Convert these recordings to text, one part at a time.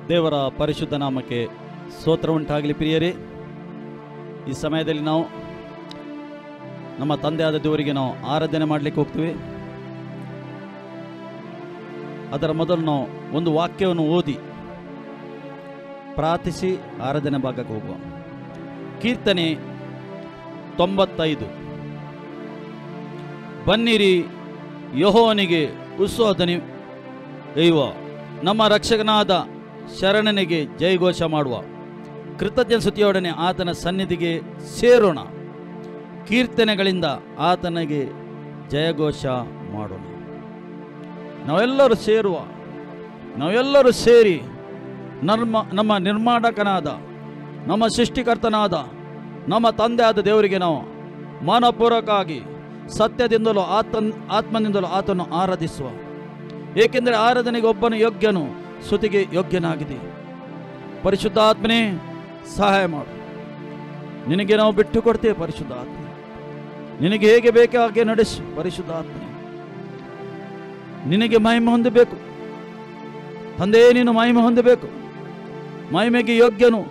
ದೇವರ ಪರಿಶುದ್ಧ ನಾಮಕ್ಕೆ ಸ್ತೋತ್ರ ಉಂಟಾಗಲಿ. ಪ್ರಿಯರೇ, ಈ ಸಮಯದಲ್ಲಿ ನಾವು ನಮ್ಮ ತಂದೆಯಾದ ದೇವರಿಗೆ ನಾವು ಆರಾಧನೆ ಮಾಡಲಿಕ್ಕೆ ಹೋಗ್ತೀವಿ. ಅದರ ಮೊದಲು ನಾವು ಒಂದು ವಾಕ್ಯವನ್ನು ಓದಿ ಪ್ರಾರ್ಥಿಸಿ ಆರಾಧನೆ ಭಾಗಕ್ಕೆ ಹೋಗುವ. ಕೀರ್ತನೆ 95. ಬನ್ನಿರಿ, ಯೆಹೋವನಿಗೆ ಉತ್ಸವಧ್ವನಿ ಗೈಯುವ, ನಮ್ಮ ರಕ್ಷಕನಾದ ಶರಣನಿಗೆ ಜಯಘೋಷ ಮಾಡುವ. ಕೃತಜ್ಞ ಸ್ತುತಿಯೊಡನೆ ಆತನ ಸನ್ನಿಧಿಗೆ ಸೇರೋಣ, ಕೀರ್ತನೆಗಳಿಂದ ಆತನಿಗೆ ಜಯಘೋಷ ಮಾಡೋಣ. ನಾವೆಲ್ಲರೂ ಸೇರಿ ನಮ್ಮ ನಿರ್ಮಾಣಕನಾದ, ನಮ್ಮ ಸೃಷ್ಟಿಕರ್ತನಾದ, ನಮ್ಮ ತಂದೆಯಾದ ದೇವರಿಗೆ ನಾವು ಮನಪೂರ್ವಕವಾಗಿ ಸತ್ಯದಿಂದಲೂ ಆತ್ಮನಿಂದಲೂ ಆತನು ಆರಾಧಿಸುವ. ಏಕೆಂದರೆ ಆರಾಧನೆಗೆ ಒಬ್ಬನು ಯೋಗ್ಯನು, ಸ್ತುತಿಗೆ ಯೋಗ್ಯನಾಗಿದೆ. ಪರಿಶುದ್ಧಾತ್ಮನೇ ಸಹಾಯ ಮಾಡು. ನಿನಗೆ ನಾವು ಬಿಟ್ಟು ಕೊಡ್ತೇವೆ. ಪರಿಶುದ್ಧಾತ್ಮ ನಿನಗೆ ಹೇಗೆ ಬೇಕೋ ಹಾಗೆ ನಡೆಸು. ಪರಿಶುದ್ಧಾತ್ಮನೇ ನಿನಗೆ ಮಹಿಮೆ ಹೊಂದಬೇಕು. ತಂದೆ, ನೀನು ಮಹಿಮೆ ಹೊಂದಬೇಕು. ಮಹಿಮೆಗೆ ಯೋಗ್ಯನು,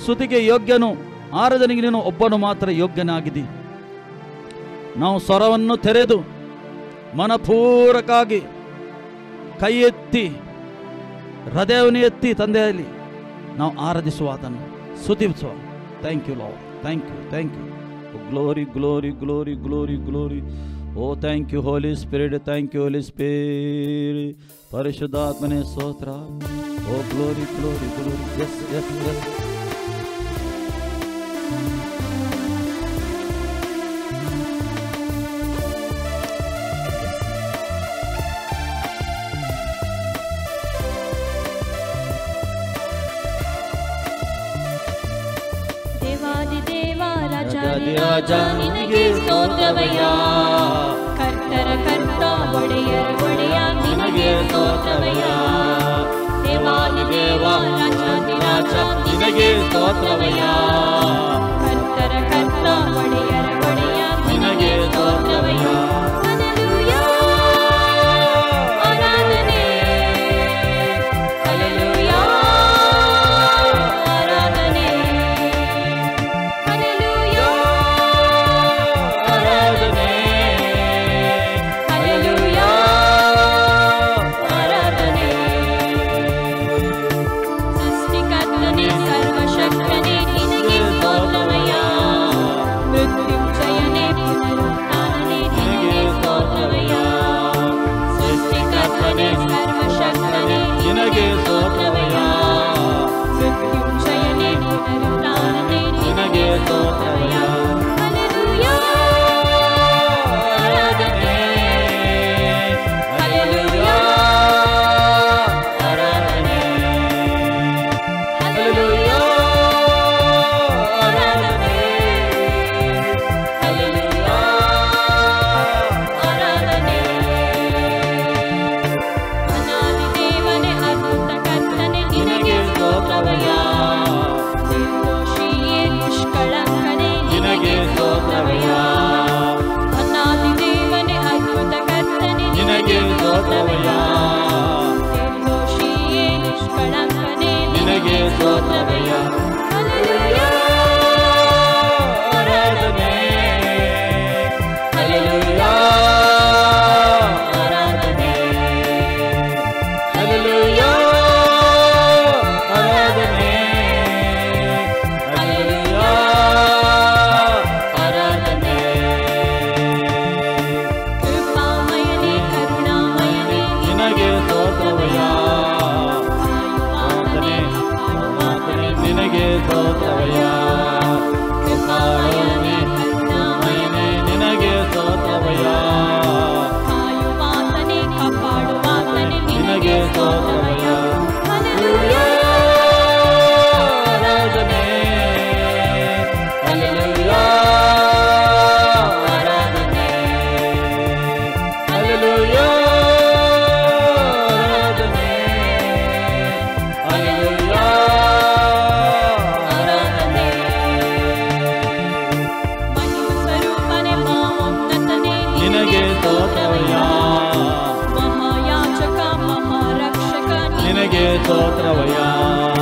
ಸ್ತುತಿಗೆ ಯೋಗ್ಯನು, ಆರಾಧನೆಗೆ ನೀನು ಒಬ್ಬನು ಮಾತ್ರ ಯೋಗ್ಯನಾಗಿದ್ದಿ. ನಾವು ಸ್ವರವನ್ನು ತೆರೆದು ಮನಪೂರ್ವಕವಾಗಿ ಕೈ ಎತ್ತಿ ಹೃದಯವನ್ನು ಎತ್ತಿ ತಂದೆಯಲ್ಲಿ ನಾವು ಆರಾಧಿಸುವ, ಆತನು ಸ್ತುತಿಸುವ. Thank you Lord, thank you, thank you. Glory glory glory glory glory. ಓ thank you Holy Spirit, thank you Holy Spirit. ಪರಿಶುದ್ಧಾತ್ಮನೇ ಸ್ತೋತ್ರ. ಓ glory glory glory. Yes yes yes. ರಾಜ ನಿನಗೆ ಸ್ತೋತ್ರವಯ್ಯ, ಕರ್ತರ ಕರ್ತ ಒಡೆಯರ ಒಡೆಯ ನಿನಗೆ ಸ್ತೋತ್ರವಯ್ಯ. ದೇವಾದಿ ದೇವ ರಾಜಾದಿ ರಾಜ ನಿನಗೆ ಸ್ತೋತ್ರವಯ್ಯ, ಕರ್ತರ ಕರ್ತ ಒಡೆಯರ ಒಡೆಯ ನಿನಗೆ ಸ್ತೋತ್ರವಯ್ಯ. ಹಲ್ಲೆಲೂಯಾ, ಆರಾಧನೆ. ಹಲ್ಲೆಲೂಯಾ, ಆರಾಧನೆ. ಸ್ತೋತ್ರವಯ್ಯ.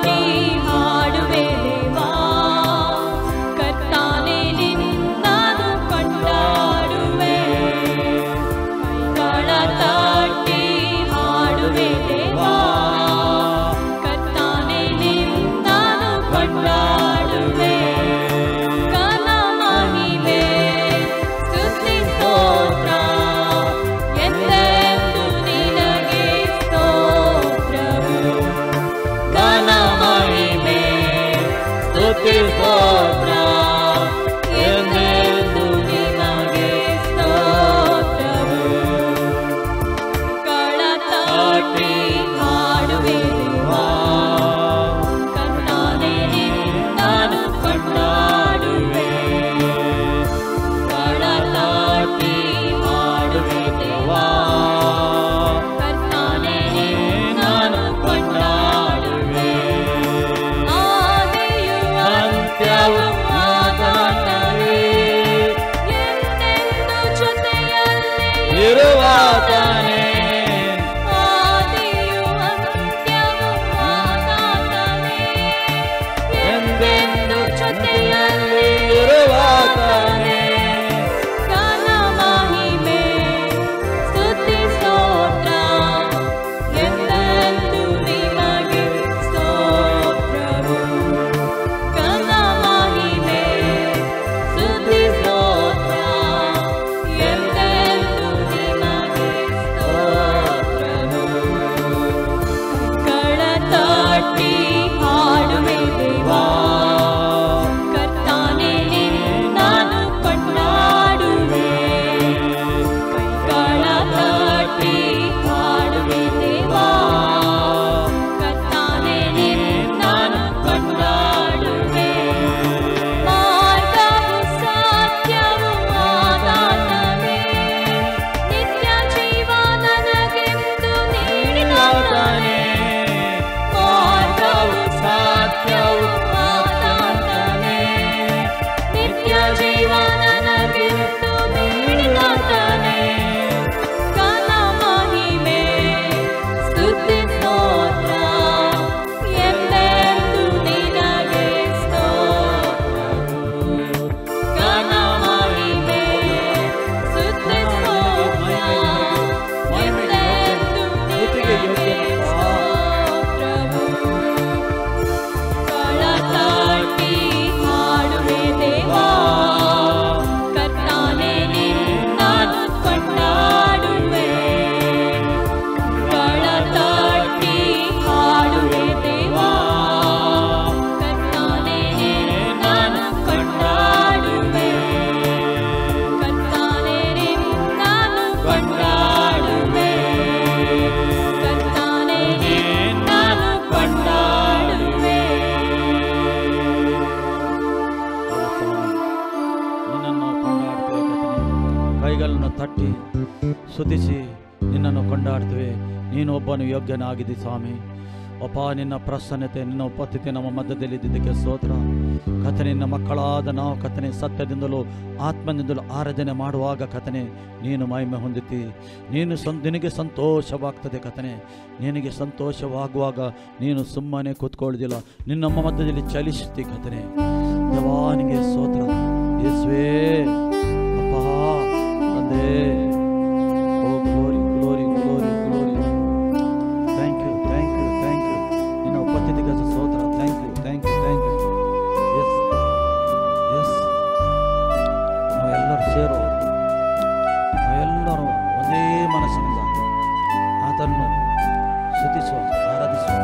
ತಾಟಿ ಹಾಡುವೆ ದೇವಾ, ಕರ್ತಾನೆ ನಿನ್ನನ್ನು ಕೊಂಡಾಡುವೆ. ಕೈಗಳ ತಾಟಿ ಹಾಡುವೆ ದೇವಾ, ಕರ್ತಾನೆ ನಿನ್ನನ್ನು ಕೊಂಡಾಡುವೆ. ಘನ ಮಹಿಮೆ ಸ್ತುತಿ ಸ್ತೋತ್ರ ಎಂದೆಂದು ನಿನಗೆ ಸ್ತೋತ್ರವು. ಘನ ಮಹಿಮೆ ಸ್ತುತಿ ಸ್ತೋತ್ರ ಎಂದೆಂದು ನಿನಗೆ ಸ್ತೋತ್ರವು. ಕೈಗಳ ತಾಟಿ ಹಾಡುವೆ ದೇವಾ, ಕರ್ತಾನೆ ನಿನ್ನನ್ನು ಕೊಂಡಾಡುವೆ. ಕೈಗಳ ತಾಟಿ ಹಾಡುವೆ ದೇವಾ, ಕರ್ತಾನೆ ನಿನ್ನನ್ನು ಕೊಂಡಾಡುವೆ. ಆದಿಯು ಅಂತ್ಯವು ಆದಾತನೇ, ಎಂದೆಂದು ಜೊತೆಯಲ್ಲಿ ಇರುವಾತನೇ. ಆದಿಯು ಅಂತ್ಯವು ಆದಾತನೇ, ಎಂದೆಂದು ಜೊತೆಯಲ್ಲಿ ಇರುವಾತನೇ. ಘನ ಮಹಿಮೆ ಸ್ತುತಿ ಸ್ತೋತ್ರ ಎಂದೆಂದು ನಿನಗೆ ಸ್ತೋತ್ರವು. ಘನ ಮಹಿಮೆ ಸ್ತುತಿ ಸ್ತೋತ್ರ ಎಂದೆಂದು ನಿನಗೆ ಸ್ತೋತ್ರವು. ಕೈಗಳ ತಾಟಿ ಹಾಡುವೆ ದೇವಾ, ಕರ್ತಾನೆ ನಿನ್ನನ್ನು ಕೊಂಡಾಡುವೆ. ಕೈಗಳ ತಾಟಿ ಹಾಡುವೆ ದೇವಾ, ಕರ್ತಾನೆ ನಿನ್ನನ್ನು ಕೊಂಡಾಡುವೆ. ಮಾರ್ಗವು ಸತ್ಯವು ಆದಾತನೇ, ನಿತ್ಯ ಜೀವ ನನಗೆಂದು ನೀಡಿದಾತನೇ. ಮಾರ್ಗವು ಸತ್ಯವು ಆದಾತನೇ, ನಿತ್ಯ ಜೀವ ನನಗೆಂದು ನೀಡಿದಾತನೇ. ಘನ ಮಹಿಮೆ ಸ್ತುತಿ ಸ್ತೋತ್ರ ಎಂದೆಂದು ನಿನಗೆ ಸ್ತೋತ್ರವು. ಘನ ಮಹಿಮೆ ಸ್ತುತಿ ಸ್ತೋತ್ರ ಎಂದೆಂದು ನಿನಗೆ ಸ್ತೋತ್ರವು. ಕೈಗಳ ತಾಟಿ ಹಾಡುವೆ ದೇವಾ, ಕರ್ತಾನೆ ನಿನ್ನನ್ನು ಕೊಂಡಾಡುವೆ. ಕೈಗಳ ತಾಟಿ ಹಾಡುವೆ ದೇವಾ, ಕರ್ತಾನೆ ನಿನ್ನನ್ನು ಕೊಂಡಾಡುವೆ. ಕರ್ತಾನೆ ನಿನ್ನನ್ನು ಕೊಂಡಾಡುವೆ. ಕರ್ತಾನೆ ನಿನ್ನನ್ನು ಕೊಂಡಾಡುವೆ. ನಿನ್ನನ್ನು ಕೊಂಡಾಡ್ತೇವೆ ಕರ್ತನೇ. ಕೈಗಳನ್ನು ತಟ್ಟಿ ಸ್ತುತಿಸಿ ನಿನ್ನನ್ನು ಕೊಂಡಾಡ್ತೇವೆ. ನೀನು ಒಬ್ಬನು ಯೋಗ್ಯನಾಗಿದ್ದಿ ಸ್ವಾಮಿ. ಅಪ್ಪ, ನಿನ್ನ ಪ್ರಸನ್ನತೆ, ನಿನ್ನ ಉಪಸ್ಥಿತಿ ನಮ್ಮ ಮಧ್ಯದಲ್ಲಿ ಇದ್ದಿದ್ದಕ್ಕೆ ಸ್ತೋತ್ರ. ಕರ್ತನೇ, ನಿನ್ನ ಮಕ್ಕಳಾದ ನಾವು ಕರ್ತನೇ ಸತ್ಯದಿಂದಲೂ ಆತ್ಮದಿಂದಲೂ ಆರಾಧನೆ ಮಾಡುವಾಗ ಕರ್ತನೇ ನೀನು ಮಹಿಮೆ ಹೊಂದುತ್ತಿ. ನಿನಗೆ ಸಂತೋಷವಾಗ್ತದೆ ಕರ್ತನೇ. ನಿನಗೆ ಸಂತೋಷವಾಗುವಾಗ ನೀನು ಸುಮ್ಮನೆ ಕೂತ್ಕೊಳ್ಳೋದಿಲ್ಲ, ನಿನ್ನ ನಮ್ಮ ಮಧ್ಯದಲ್ಲಿ ಚಲಿಸುತ್ತಿ ಕರ್ತನೇ. ದೇವಾನಿಗೆ ಸ್ತೋತ್ರ. ಯೇಸುವೇ, ಅಪ್ಪ ತಂದೆ, ಓ glory glory glory glory. Thank you thank you thank you. ನಿನ್ನ ಉಪಸ್ಥಿತಿಗೆ ಸ್ತೋತ್ರ. Thank you thank you thank you. Yes yes, ನಾವೆಲ್ಲರೂ ಸೇರೋ, ನಾವೆಲ್ಲರೂ ಒಂದೇ ಮನಸ್ಸಿನಿಂದ ಆತನ್ನು ಸ್ತುತಿಸುವ, ಆರಾಧಿಸುವ.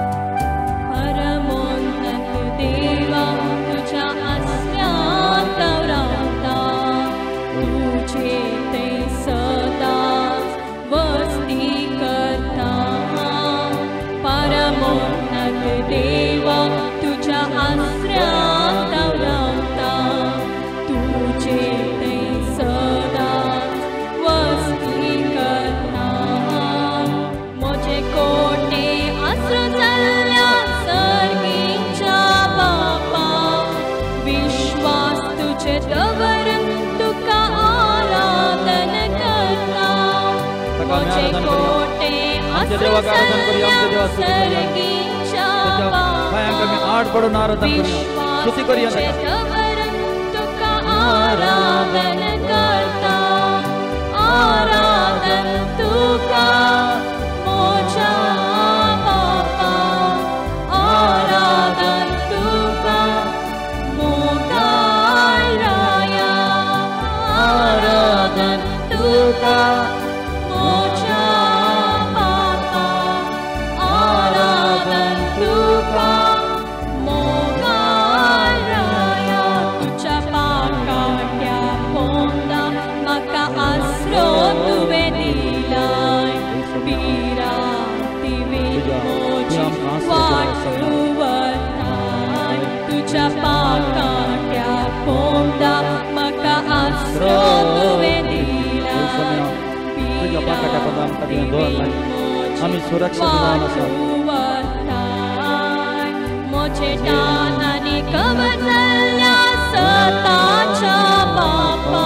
परमोन्नत देवा तुझ्या अस्त्यात राहता, तुझे ते सदा वस्ती करता. परमोन्नत देवा तुझ्या अस्त्यात राहता, तुझे ते सदा वस्ती करता. मोजे कोटे अस्त्र चालल्या सर्गीच्या बापा, विश्वास तुझे तवरून तुका आराधन करता. मोजे कोटे अस्त्र चालल्या सर्गीच्या भयंकर में आठ बड़ो आराधन करिया स्तुति करिया आराधन करता आराधन तुका मोचा बापा आराधन तुका मोगाय राया आराधन तुका मोचा बापा आराधन तुका मोगाय राया तुझ्या पाकाट्या पोंदा मका आसरो तुवे दिलाय पिराती मोची वाटुवताय तुझ्या पाकाट्या पोंदा मका आसरो तुवे दिलाय पिराती आम्ही सुरक्षा वाटुवताय मोचे टानाने कवचल्या सताच्या बापा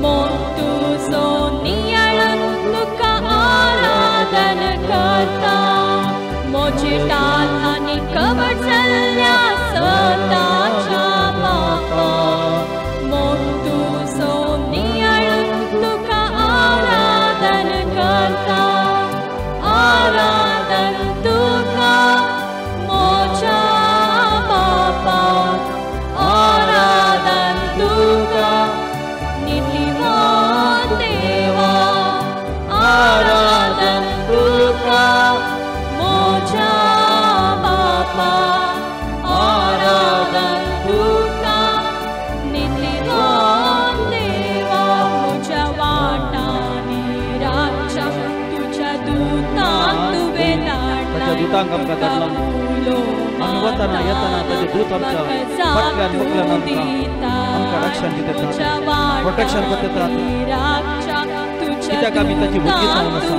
मोंतु सोनियळन तुका आराधन करता मोचे टानाने कवचल्या सताच्या बापा मोंतु सोनियळन तुका आराधन करता आराधन तुका मोचा बापा आराधन तुका नितीवान देवा आराधन तुका मोचा बापा आराधन तुका नितीवान देवा मोच्या वाटाने राजा तुझ्या दूतान तुवे धाडला आम्ही वताना येताना त्याचे दूत आमच्या पटल्यान मुकल्यान आमकां रक्षण दितात प्रोटेक्शन करतात कित्याक आमी ताची भुरगीं जावन आसा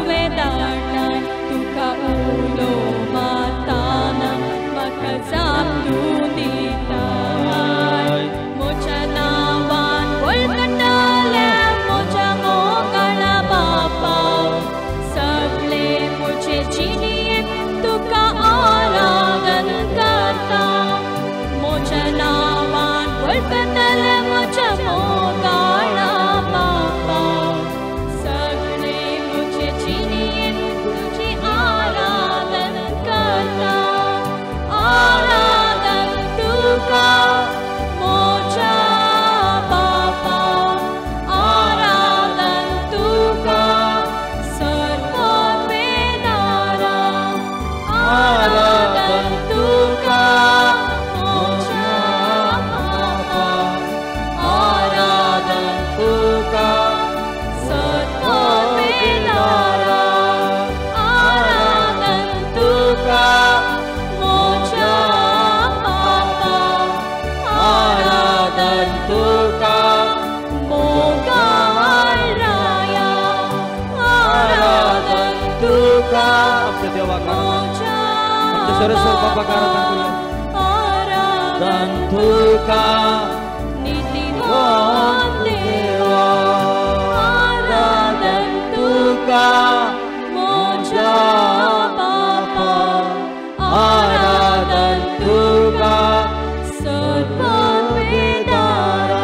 तुका उलो माताना म्हाका जातूं दिताय मोच्या नांवान वळखतले मोच्या मोगाळा बापा सगळे मोचे जिणेक तुका आराधन करता मोच्या नांवान वळखतले मोच्या मोगाळा बापा सगळे मोचे जिणेक तुजी आराधन करता आराधन तुका मोच्या बापा आराधन तुका सर्ववेदारा आराधन तुका मोच्या बापा आराधन तुका सर्ववेदारा आराधन तुका मोच्या बापा आराधन तुका मोगाळ राया आराधन तुका आपल्या देवाका मोच्या आमच्या सरस्वत बापाका आराधन तुका नितीवान देवा आराधन तुका मोच्या बापा आराधन तुका सर्ववेदारा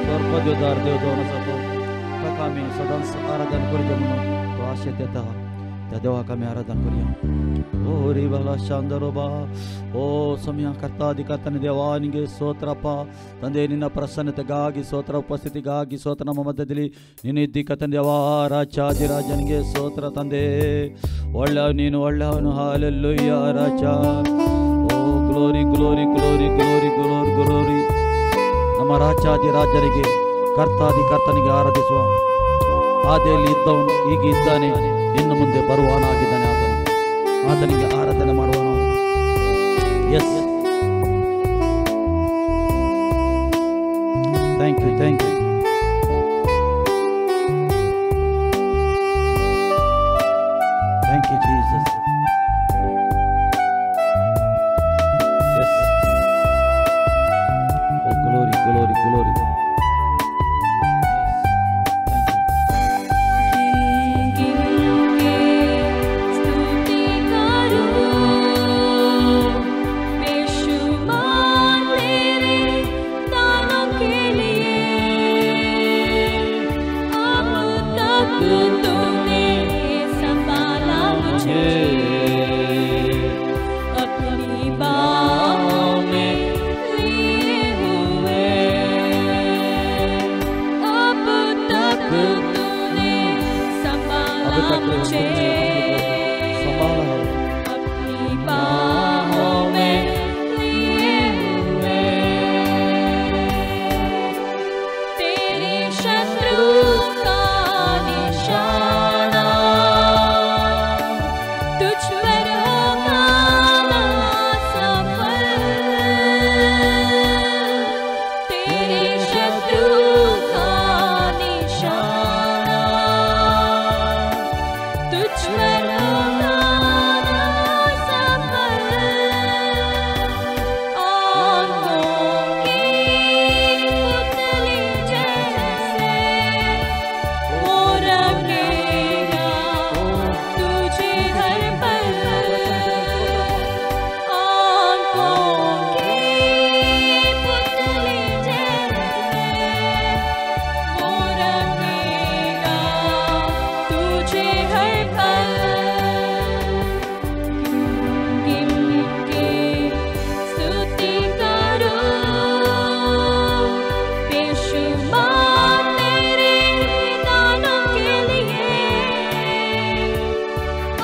सर्वदेवदार देव जावन आसा तो ताका आमी सदांच आराधन करचें म्हणून तो आशेत येता त्या देवाक आमी आराधन करुया ओ री बाला ಶಾಂದರೋಬಾ ಓ ಸಮಯ ಕರ್ತಾಧಿಕರ್ತನ ದೇವಾ ನಿನಗೆ ಸ್ತೋತ್ರಪ್ಪ ತಂದೆ ನಿನ್ನ ಪ್ರಸನ್ನತೆಗಾಗಿ ಸ್ತೋತ್ರ ಉಪಸ್ಥಿತಿಗಾಗಿ ಸ್ತೋತ್ರ ನಮ್ಮ ಮಧ್ಯದಲ್ಲಿ ನೀನು ಇದ್ದಿ ಕರ್ತನ ದೇವಾ ರಾಜಾದಿರಾಜನಿಗೆ ಸ್ತೋತ್ರ ತಂದೆ ಒಳ್ಳೆಯ ನೀನು ಒಳ್ಳೆಯವನು ಹಾಲೆಲ್ಲೂಯ್ಯ ರಾಜ ಓ glory glory glory glory glory glory ನಮ್ಮ ರಾಜಾದಿರಾಜರಿಗೆ ಕರ್ತಾಧಿಕರ್ತನಿಗೆ ಆರಾಧಿಸುವ ಆದಿಯಲ್ಲಿ ಇದ್ದವನು ಈಗ ಇದ್ದಾನೆ ಇನ್ನು ಮುಂದೆ ಬರುವವನಾಗಿದ್ದಾನೆ ಆತನಿಗೆ ಆರಾಧನೆ ಮಾಡುವ yes thank you thank you thank you Jesus yes oh glory glory glory स्तुति करूं मुझे अपनी बाहों में लिए हुए। तेरे शत्रु का निशाना तुझ पर होगा ना सफल। तेरे शत्रु का निशाना तुझ पर होगा ना सफल। आँखों की पुतली जैसे वो रखेगा तुझे हर पल। आँखों की पुतली जैसे वो रखेगा तुझे हर पल। गिन के स्तुति करूं बेशुमार तेरे दानों के लिए।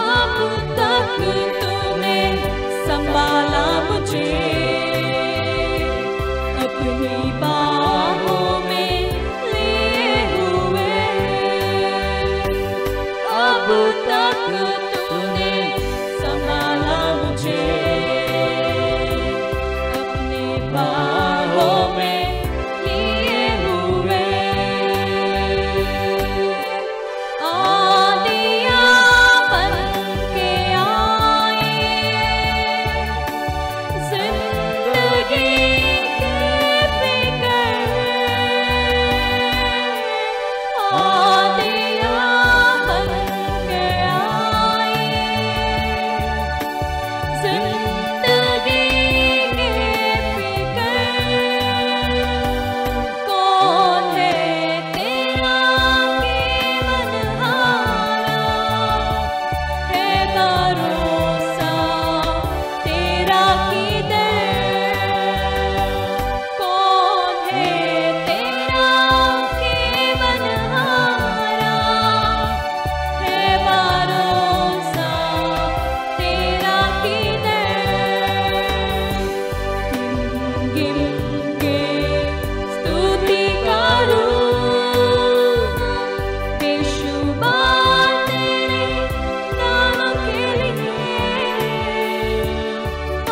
अब तक तूने संभाला मुझे अपनी बाहों में लिए हुए। अब तक तूने संभाला मुझे अपनी बाहों में लिए हुए। आंधियाँ बन के आए जिंदगी के फिकर। आंधियाँ बन के आए जिंदगी के फिकर। कौन है तेरा कीमतहारा है भरोसा तेरा किधर। कौन है तेरा कीमतहारा है भरोसा तेरा किधर। गिन के स्तुति करूं बेशुमार तेरे दानों के लिए।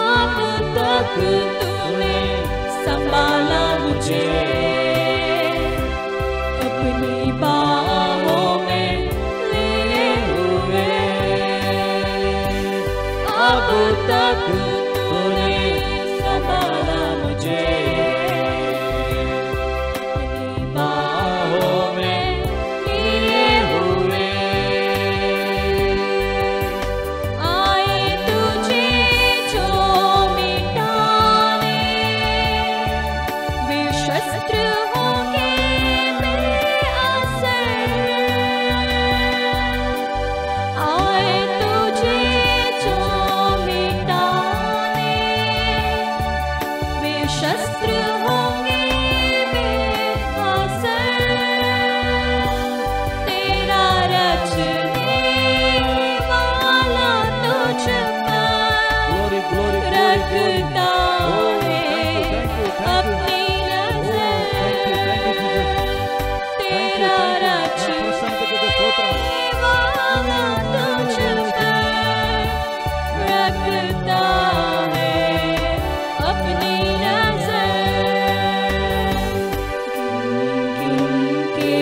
अब तक तूने संभाला मुझे अपनी बाहों में लिए हुए। अब तक तूने संभाला मुझे अपनी बाहों में लिए हुए। आए तुझे जो मिटाने वे शस्त्र होंगे बेअसर। आए तुझे जो मिटाने वे शस्त्र होंगे बेअसर। तेरा रचने वाला तुझ पर रखता है अपनी नजर। तेरा रचने वाला तुझ पर रखता है अपनी नजर। गिन के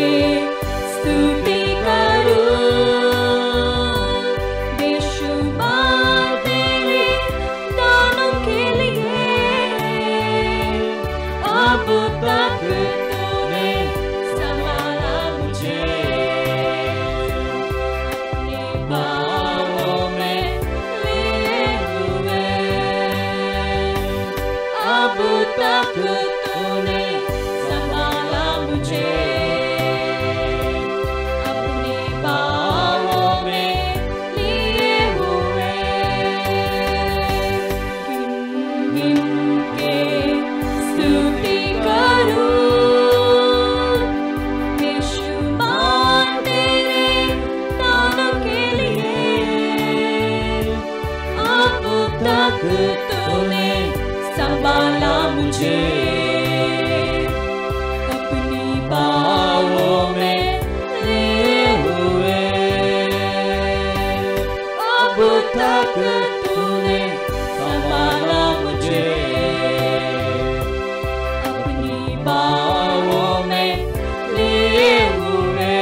स्तुति करूं बेशुमार तेरे दानों के लिए। अब तक तूने संभाला मुझे अपनी बाहों में लिए हुए। अब तक तूने संभाला मुझे अपनी बाहों में लिए हुए। गिन के स्तुति करूं बेशुमार तेरे दानों के तक तूने संभाला मुझे, अपनी बाहों में लिए हुए। अब तक तूने संभाला मुझे, अपनी बाहों में लिए हुए।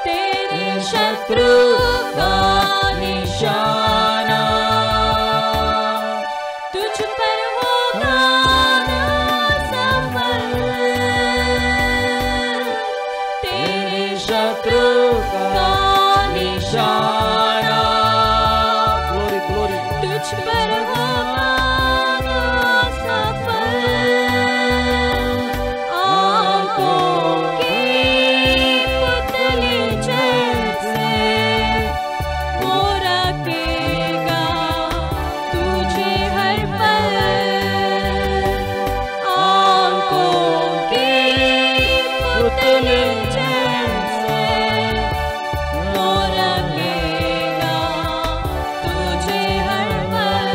तेरे शत्रु का निशाना तुझ पर होगा ना सफल। तेरे शत्रु का निशाना ग्लोरी ग्लोरी तुझ पर होगा ना सफल। आंखों की पुतली जैसे वो रखेगा तुझे हर पल। आंखों की पुतली जैसे वो रखेगा तुझे हर पल।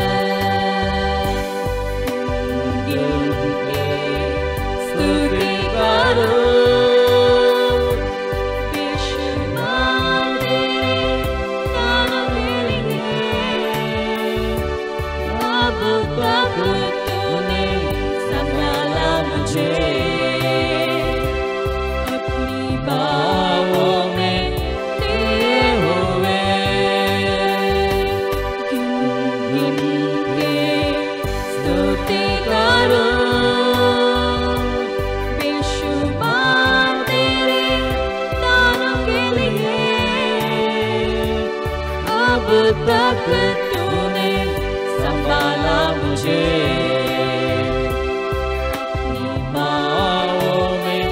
गिन के स्तुति करो, बेशुमार तेरे दानों के लिए। अब तक तूने संभाला मुझे, अपनी बाहों में लिए हुए। गिन के स्तुति करो, बेशुमार तेरे दानों के लिए। अब तक तूने संभाला मुझे, अपनी बाहों में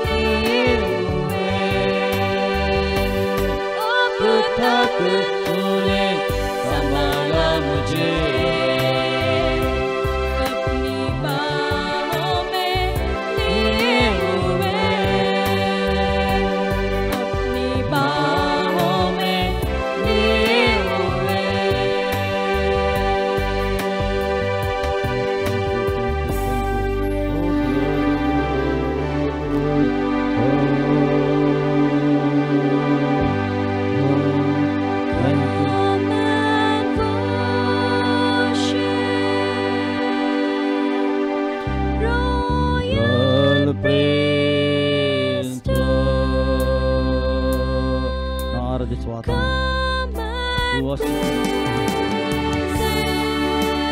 लिए हुए। अब तक तूने संभाला मुझे, अपनी बाहों में लिए हुए। अपनी बाहों में लिए हुए। Come and worship Royal Priesthood. ಆರಾಧಿಸುವ ಆತನ Come We and worship you. sing.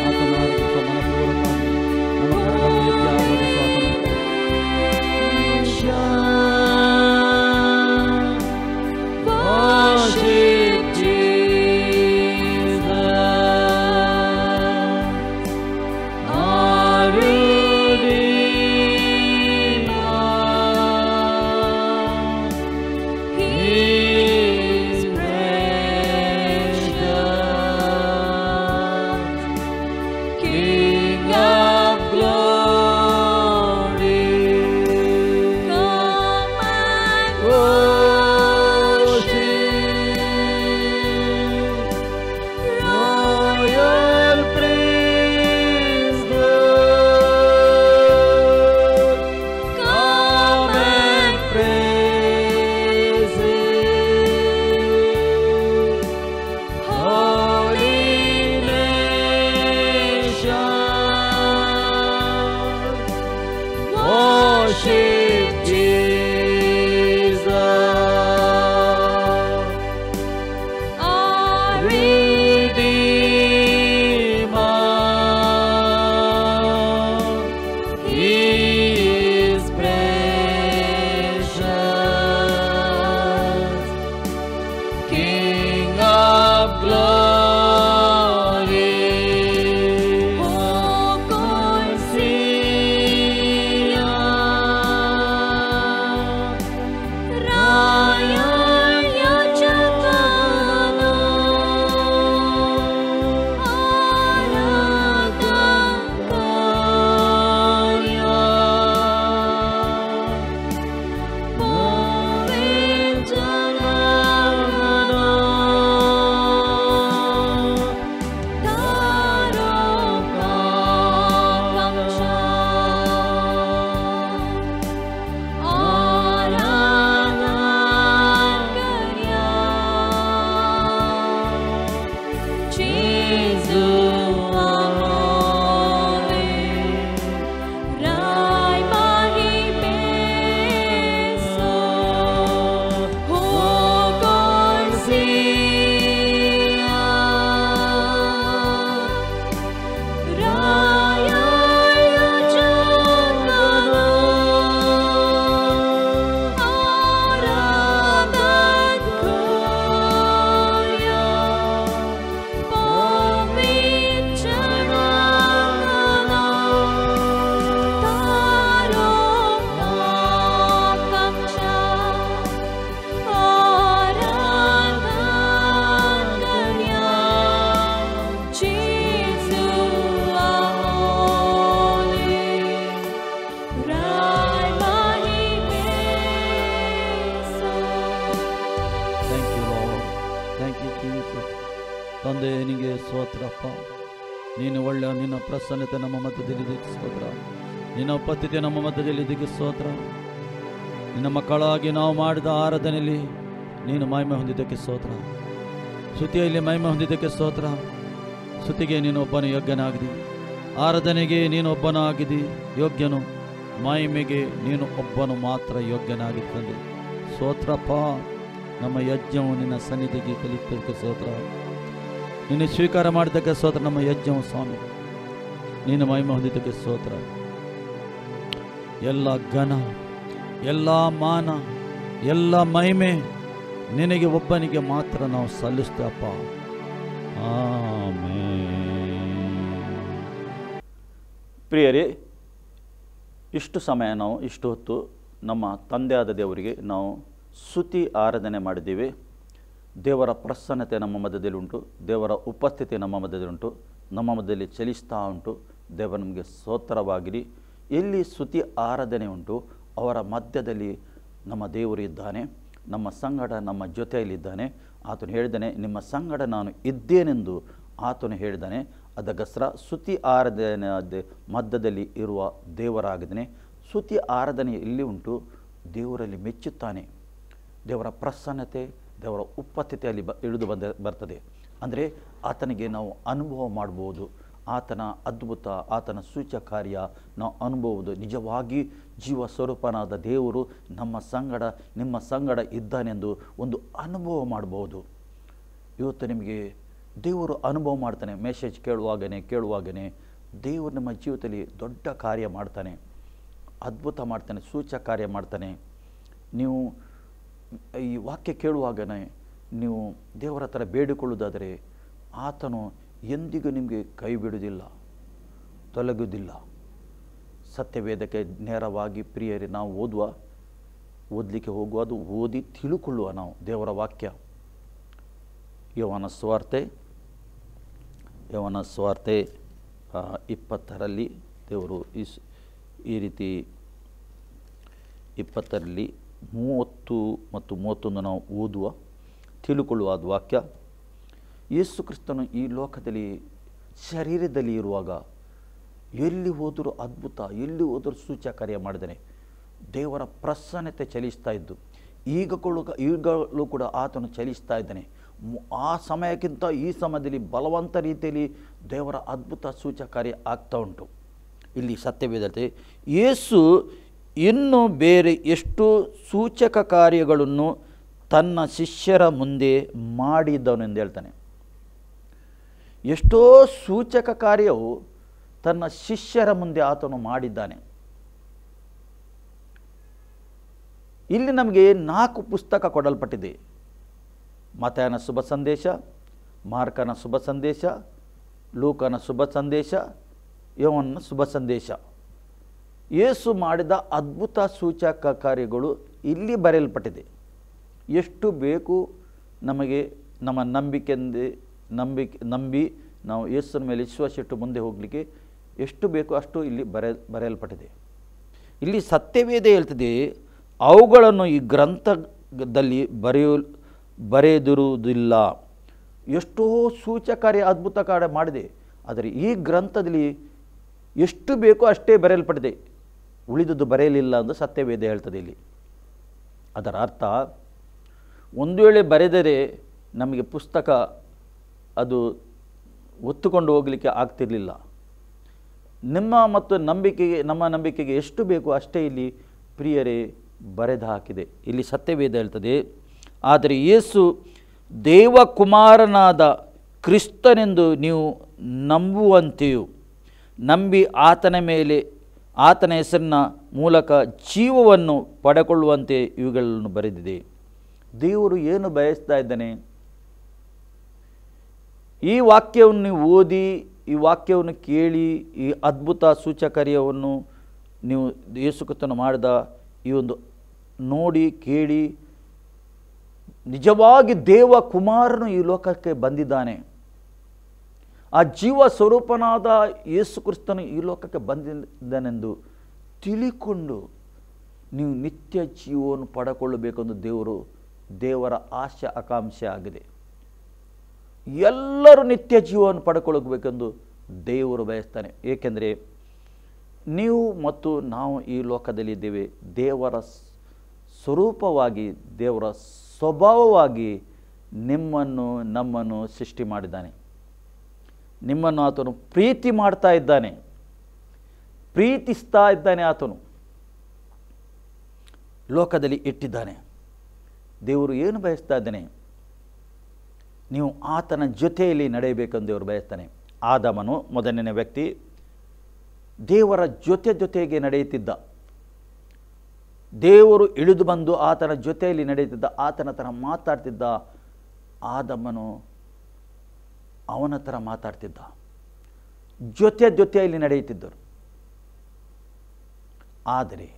ಆತನ ಆರಾಧಿಸುವ ಮನಪೂರ್ವಕವಾಗಿ ನಮ್ಮ ಕರಗಳನ್ನು ಎತ್ತಿ ಆರಾಧಿಸುವ ಆತನ Worship Jesus, our Redeemer. He is precious. ತಂದೆ ನಿನಗೆ ಸ್ತೋತ್ರಪ್ಪ. ನೀನು ಒಳ್ಳೆಯ, ನಿನ್ನ ಪ್ರಸನ್ನತೆ ನಮ್ಮ ಮಧ್ಯದಲ್ಲಿ ಇದಕ್ಕೆ ಸ್ತೋತ್ರ, ನಿನ್ನ ಉಪಸ್ಥಿತಿ ನಮ್ಮ ಮಧ್ಯದಲ್ಲಿ ಇದಕ್ಕೆ ಸ್ತೋತ್ರ. ನಿನ್ನ ಮಕ್ಕಳಾಗಿ ನಾವು ಮಾಡಿದ ಆರಾಧನೆಯಲ್ಲಿ ನೀನು ಮಹಿಮೆ ಹೊಂದಿದ್ದಕ್ಕೆ ಸ್ತೋತ್ರ, ಸ್ತುತಿಯಲ್ಲಿ ಮಹಿಮೆ ಹೊಂದಿದ್ದಕ್ಕೆ ಸ್ತೋತ್ರ. ಸ್ತುತಿಗೆ ನೀನು ಒಬ್ಬನು ಯೋಗ್ಯನಾಗಿದ್ದಿ, ಆರಾಧನೆಗೆ ನೀನು ಒಬ್ಬನು ಆಗಿದ್ದಿ ಯೋಗ್ಯನು, ಮಹಿಮೆಗೆ ನೀನು ಒಬ್ಬನು ಮಾತ್ರ ಯೋಗ್ಯನಾಗಿದ್ದಲ್ಲಿ ಸ್ತೋತ್ರಪ್ಪ. ನಮ್ಮ ಯಜ್ಞವು ನಿನ್ನ ಸನ್ನಿಧಿಗೆ ಕಲಿತಕ್ಕೆ ಸ್ತೋತ್ರ, ನಿನ್ನ ಸ್ವೀಕಾರ ಮಾಡಿದ್ದಕ್ಕೆ ಸ್ತೋತ್ರ. ನಮ್ಮ ಯಜ್ಞವು ಸ್ವಾಮಿ ನೀನು ಮಹಿಮೆ ಹೊಂದಿದ್ದಕ್ಕೆ ಸ್ತೋತ್ರ. ಎಲ್ಲ ಘನ, ಎಲ್ಲ ಮಾನ, ಎಲ್ಲ ಮಹಿಮೆ ನಿನಗೆ ಒಬ್ಬನಿಗೆ ಮಾತ್ರ ನಾವು ಸಲ್ಲಿಸ್ತೇವಪ್ಪ. ಆಮೆನ್. ಪ್ರಿಯರೇ, ಇಷ್ಟು ಸಮಯ ನಾವು ಇಷ್ಟು ಹೊತ್ತು ನಮ್ಮ ತಂದೆಯಾದ ದೇವರಿಗೆ ನಾವು ಸ್ತುತಿ ಆರಾಧನೆ ಮಾಡಿದ್ದೀವಿ. ದೇವರ ಪ್ರಸನ್ನತೆ ನಮ್ಮ ಮಧ್ಯದಲ್ಲಿ ಉಂಟು, ದೇವರ ಉಪಸ್ಥಿತಿ ನಮ್ಮ ಮಧ್ಯದಲ್ಲಿ ಉಂಟು, ನಮ್ಮ ಮಧ್ಯದಲ್ಲಿ ಚಲಿಸ್ತಾ ಉಂಟು. ದೇವರು ನಮಗೆ ಸ್ತೋತ್ರವಾಗಿರಿ. ಎಲ್ಲಿ ಸ್ತುತಿ ಆರಾಧನೆ ಉಂಟು ಅವರ ಮಧ್ಯದಲ್ಲಿ ನಮ್ಮ ದೇವರು ಇದ್ದಾನೆ, ನಮ್ಮ ಸಂಗಡ ನಮ್ಮ ಜೊತೆಯಲ್ಲಿದ್ದಾನೆ. ಆತನು ಹೇಳಿದ್ದಾನೆ, ನಿಮ್ಮ ಸಂಗಡ ನಾನು ಇದ್ದೇನೆಂದು ಆತನು ಹೇಳಿದ್ದಾನೆ. ಅದಕ್ಕೋಸ್ಕರ ಸ್ತುತಿ ಆರಾಧನೆ ಮಧ್ಯದಲ್ಲಿ ಇರುವ ದೇವರಾಗಿದ್ದಾನೆ. ಸ್ತುತಿ ಆರಾಧನೆ ಎಲ್ಲಿ ಉಂಟು ದೇವರಲ್ಲಿ ಮೆಚ್ಚುತ್ತಾನೆ. ದೇವರ ಪ್ರಸನ್ನತೆ, ದೇವರ ಉಪಸ್ಥಿತಿಯಲ್ಲಿ ಇಳಿದು ಬರ್ತದೆ. ಅಂದರೆ ಆತನಿಗೆ ನಾವು ಅನುಭವ ಮಾಡ್ಬೋದು, ಆತನ ಅದ್ಭುತ, ಆತನ ಸೂಚಕ ಕಾರ್ಯ ನಾವು ಅನುಭವವುದು. ನಿಜವಾಗಿ ಜೀವ ಸ್ವರೂಪನಾದ ದೇವರು ನಮ್ಮ ಸಂಗಡ, ನಿಮ್ಮ ಸಂಗಡ ಇದ್ದಾನೆಂದು ಒಂದು ಅನುಭವ ಮಾಡ್ಬೋದು. ಇವತ್ತು ನಿಮಗೆ ದೇವರು ಅನುಭವ ಮಾಡ್ತಾನೆ. ಮೆಸೇಜ್ ಕೇಳುವಾಗನೇ ದೇವರು ನಮ್ಮ ಜೀವಿತದಲ್ಲಿ ದೊಡ್ಡ ಕಾರ್ಯ ಮಾಡ್ತಾನೆ, ಅದ್ಭುತ ಮಾಡ್ತಾನೆ, ಸೂಚಕ ಕಾರ್ಯ ಮಾಡ್ತಾನೆ. ನೀವು ಈ ವಾಕ್ಯ ಕೇಳುವಾಗನೇ ನೀವು ದೇವರ ಹತ್ರ ಬೇಡಿಕೊಳ್ಳುವುದಾದರೆ ಆತನು ಎಂದಿಗೂ ನಿಮಗೆ ಕೈ ಬಿಡುವುದಿಲ್ಲ, ತೊಲಗುವುದಿಲ್ಲ. ಸತ್ಯವೇದಕ್ಕೆ ನೇರವಾಗಿ ಪ್ರಿಯರೇ ನಾವು ಓದಲಿಕ್ಕೆ ಹೋಗುವ, ಅದು ಓದಿ ತಿಳುಕೊಳ್ಳುವ ನಾವು ದೇವರ ವಾಕ್ಯ. ಯೋಹಾನ ಸುವಾರ್ತೆ 20ರಲ್ಲಿ ದೇವರು ಈ ರೀತಿ 20ರಲ್ಲಿ 30 ಮತ್ತು 31 ನಾವು ತಿಳುಕೊಳ್ಳುವ ಅದು ವಾಕ್ಯ. ಯೇಸು ಕ್ರಿಸ್ತನು ಈ ಲೋಕದಲ್ಲಿ ಶರೀರದಲ್ಲಿ ಇರುವಾಗ ಎಲ್ಲಿ ಹೋದರೂ ಅದ್ಭುತ, ಎಲ್ಲಿ ಹೋದರೂ ಸೂಚಕ ಕಾರ್ಯ ಮಾಡಿದ್ದಾನೆ. ದೇವರ ಪ್ರಸನ್ನತೆ ಚಲಿಸ್ತಾ ಇದ್ದು ಈಗಲೂ ಕೂಡ ಆತನು ಚಲಿಸ್ತಾ ಇದ್ದಾನೆ. ಆ ಸಮಯಕ್ಕಿಂತ ಈ ಸಮಯದಲ್ಲಿ ಬಲವಂತ ರೀತಿಯಲ್ಲಿ ದೇವರ ಅದ್ಭುತ ಸೂಚಕ ಕಾರ್ಯ ಆಗ್ತಾ ಉಂಟು. ಇಲ್ಲಿ ಸತ್ಯವೇದತೆ ಯೇಸು ಇನ್ನು ಬೇರೆ ಎಷ್ಟು ಸೂಚಕ ಕಾರ್ಯಗಳನ್ನು ತನ್ನ ಶಿಷ್ಯರ ಮುಂದೆ ಮಾಡಿದವನೆಂದು ಹೇಳ್ತಾನೆ. ಎಷ್ಟೋ ಸೂಚಕ ಕಾರ್ಯವು ತನ್ನ ಶಿಷ್ಯರ ಮುಂದೆ ಆತನು ಮಾಡಿದ್ದಾನೆ. ಇಲ್ಲಿ ನಮಗೆ 4 ಪುಸ್ತಕ ಕೊಡಲ್ಪಟ್ಟಿದೆ. ಮತ್ತಾಯನ ಶುಭ ಸಂದೇಶ, ಮಾರ್ಕನ ಶುಭ ಸಂದೇಶ, ಲೂಕನ ಶುಭ ಸಂದೇಶ, ಯೋಹನ್ನನ ಶುಭ ಸಂದೇಶ. ಯೇಸು ಮಾಡಿದ ಅದ್ಭುತ ಸೂಚಕ ಕಾರ್ಯಗಳು ಇಲ್ಲಿ ಬರೆಯಲ್ಪಟ್ಟಿದೆ. ಎಷ್ಟು ಬೇಕು ನಮಗೆ ನಮ್ಮ ನಂಬಿ ನಾವು ಯೇಸುವಿನ ಮೇಲೆ ವಿಶ್ವಾಸಿಟ್ಟು ಮುಂದೆ ಹೋಗಲಿಕ್ಕೆ ಎಷ್ಟು ಬೇಕು ಅಷ್ಟು ಇಲ್ಲಿ ಬರೆಯಲ್ಪಟ್ಟಿದೆ. ಇಲ್ಲಿ ಸತ್ಯವೇದ ಹೇಳ್ತದೆ, ಅವುಗಳನ್ನು ಈ ಗ್ರಂಥದಲ್ಲಿ ಬರೆದಿರುವುದಿಲ್ಲ. ಎಷ್ಟೋ ಸೂಚಕ ಕಾರ್ಯ ಅದ್ಭುತ ಕಾರ್ಯ ಮಾಡಿದೆ, ಆದರೆ ಈ ಗ್ರಂಥದಲ್ಲಿ ಎಷ್ಟು ಬೇಕೋ ಅಷ್ಟೇ ಬರೆಯಲ್ಪಟ್ಟಿದೆ, ಉಳಿದುದು ಬರೆಯಲಿಲ್ಲ ಎಂದು ಸತ್ಯವೇದ ಹೇಳ್ತದೆ. ಇಲ್ಲಿ ಅದರ ಅರ್ಥ, ಒಂದು ವೇಳೆ ಬರೆದರೆ ನಮಗೆ ಪುಸ್ತಕ ಅದು ಒತ್ತುಕೊಂಡು ಹೋಗಲಿಕ್ಕೆ ಆಗ್ತಿರಲಿಲ್ಲ. ನಮ್ಮ ನಂಬಿಕೆಗೆ ಎಷ್ಟು ಬೇಕೋ ಅಷ್ಟೇ ಇಲ್ಲಿ ಪ್ರಿಯರೇ ಬರೆದು ಹಾಕಿದೆ. ಇಲ್ಲಿ ಸತ್ಯವೇದ ಹೇಳ್ತದೆ, ಆದರೆ ಯೇಸು ದೇವಕುಮಾರನಾದ ಕ್ರಿಸ್ತನೆಂದು ನೀವು ನಂಬುವಂತೆಯೂ ನಂಬಿ ಆತನ ಹೆಸರಿನ ಮೂಲಕ ಜೀವವನ್ನು ಪಡೆಕೊಳ್ಳುವಂತೆ ಇವುಗಳನ್ನು ಬರೆದಿದೆ. ದೇವರು ಏನು ಬಯಸ್ತಾ ಇದ್ದಾನೆ? ಈ ವಾಕ್ಯವನ್ನು ನೀವು ಓದಿ, ಈ ವಾಕ್ಯವನ್ನು ಕೇಳಿ, ಈ ಅದ್ಭುತ ಸೂಚಕರ್ಯವನ್ನು ನೀವು ಯೇಸು ಕ್ರಿಸ್ತನು ಮಾಡಿದ ಈ ಒಂದು ನೋಡಿ ಕೇಳಿ, ನಿಜವಾಗಿ ದೇವ ಕುಮಾರನು ಈ ಲೋಕಕ್ಕೆ ಬಂದಿದ್ದಾನೆ, ಆ ಜೀವ ಸ್ವರೂಪನಾದ ಯೇಸು ಕ್ರಿಸ್ತನು ಈ ಲೋಕಕ್ಕೆ ಬಂದಿದ್ದಾನೆಂದು ತಿಳಿಕೊಂಡು ನೀವು ನಿತ್ಯ ಜೀವವನ್ನು ಪಡೆಕೊಳ್ಳಬೇಕೆಂದು ದೇವರ ಆಶೆ ಆಕಾಂಕ್ಷೆ ಆಗಿದೆ. ಎಲ್ಲರೂ ನಿತ್ಯ ಜೀವವನ್ನು ಪಡ್ಕೊಳ್ಬೇಕೆಂದು ದೇವರು ಬಯಸ್ತಾನೆ. ಏಕೆಂದರೆ ನೀವು ಮತ್ತು ನಾವು ಈ ಲೋಕದಲ್ಲಿದ್ದೇವೆ. ದೇವರ ಸ್ವರೂಪವಾಗಿ, ದೇವರ ಸ್ವಭಾವವಾಗಿ ನಮ್ಮನ್ನು ಸೃಷ್ಟಿ ಮಾಡಿದ್ದಾನೆ. ನಿಮ್ಮನ್ನು ಆತನು ಪ್ರೀತಿ ಮಾಡ್ತಾ ಇದ್ದಾನೆ, ಪ್ರೀತಿಸ್ತಾ ಇದ್ದಾನೆ. ಆತನು ಲೋಕದಲ್ಲಿ ಇಟ್ಟಿದ್ದಾನೆ. ದೇವರು ಏನು ಬಯಸ್ತಾ ಇದ್ದಾನೆ? ನೀವು ಆತನ ಜೊತೆಯಲ್ಲಿ ನಡೆಯಬೇಕೆಂದು ದೇವರು ಬಯಸ್ತಾನೆ. ಆದಾಮನು ಮೊದಲನೇ ವ್ಯಕ್ತಿ ದೇವರ ಜೊತೆಗೆ ನಡೆಯುತ್ತಿದ್ದ. ದೇವರು ಇಳಿದು ಬಂದು ಆತನ ಜೊತೆಯಲ್ಲಿ ನಡೆಯುತ್ತಿದ್ದ, ಆತನ ಥರ ಮಾತಾಡ್ತಿದ್ದ. ಆದಾಮನು ಅವನ ಥರ ಮಾತಾಡ್ತಿದ್ದ, ಜೊತೆಯಲ್ಲಿ ನಡೆಯುತ್ತಿದ್ದರು. ಆದರೆ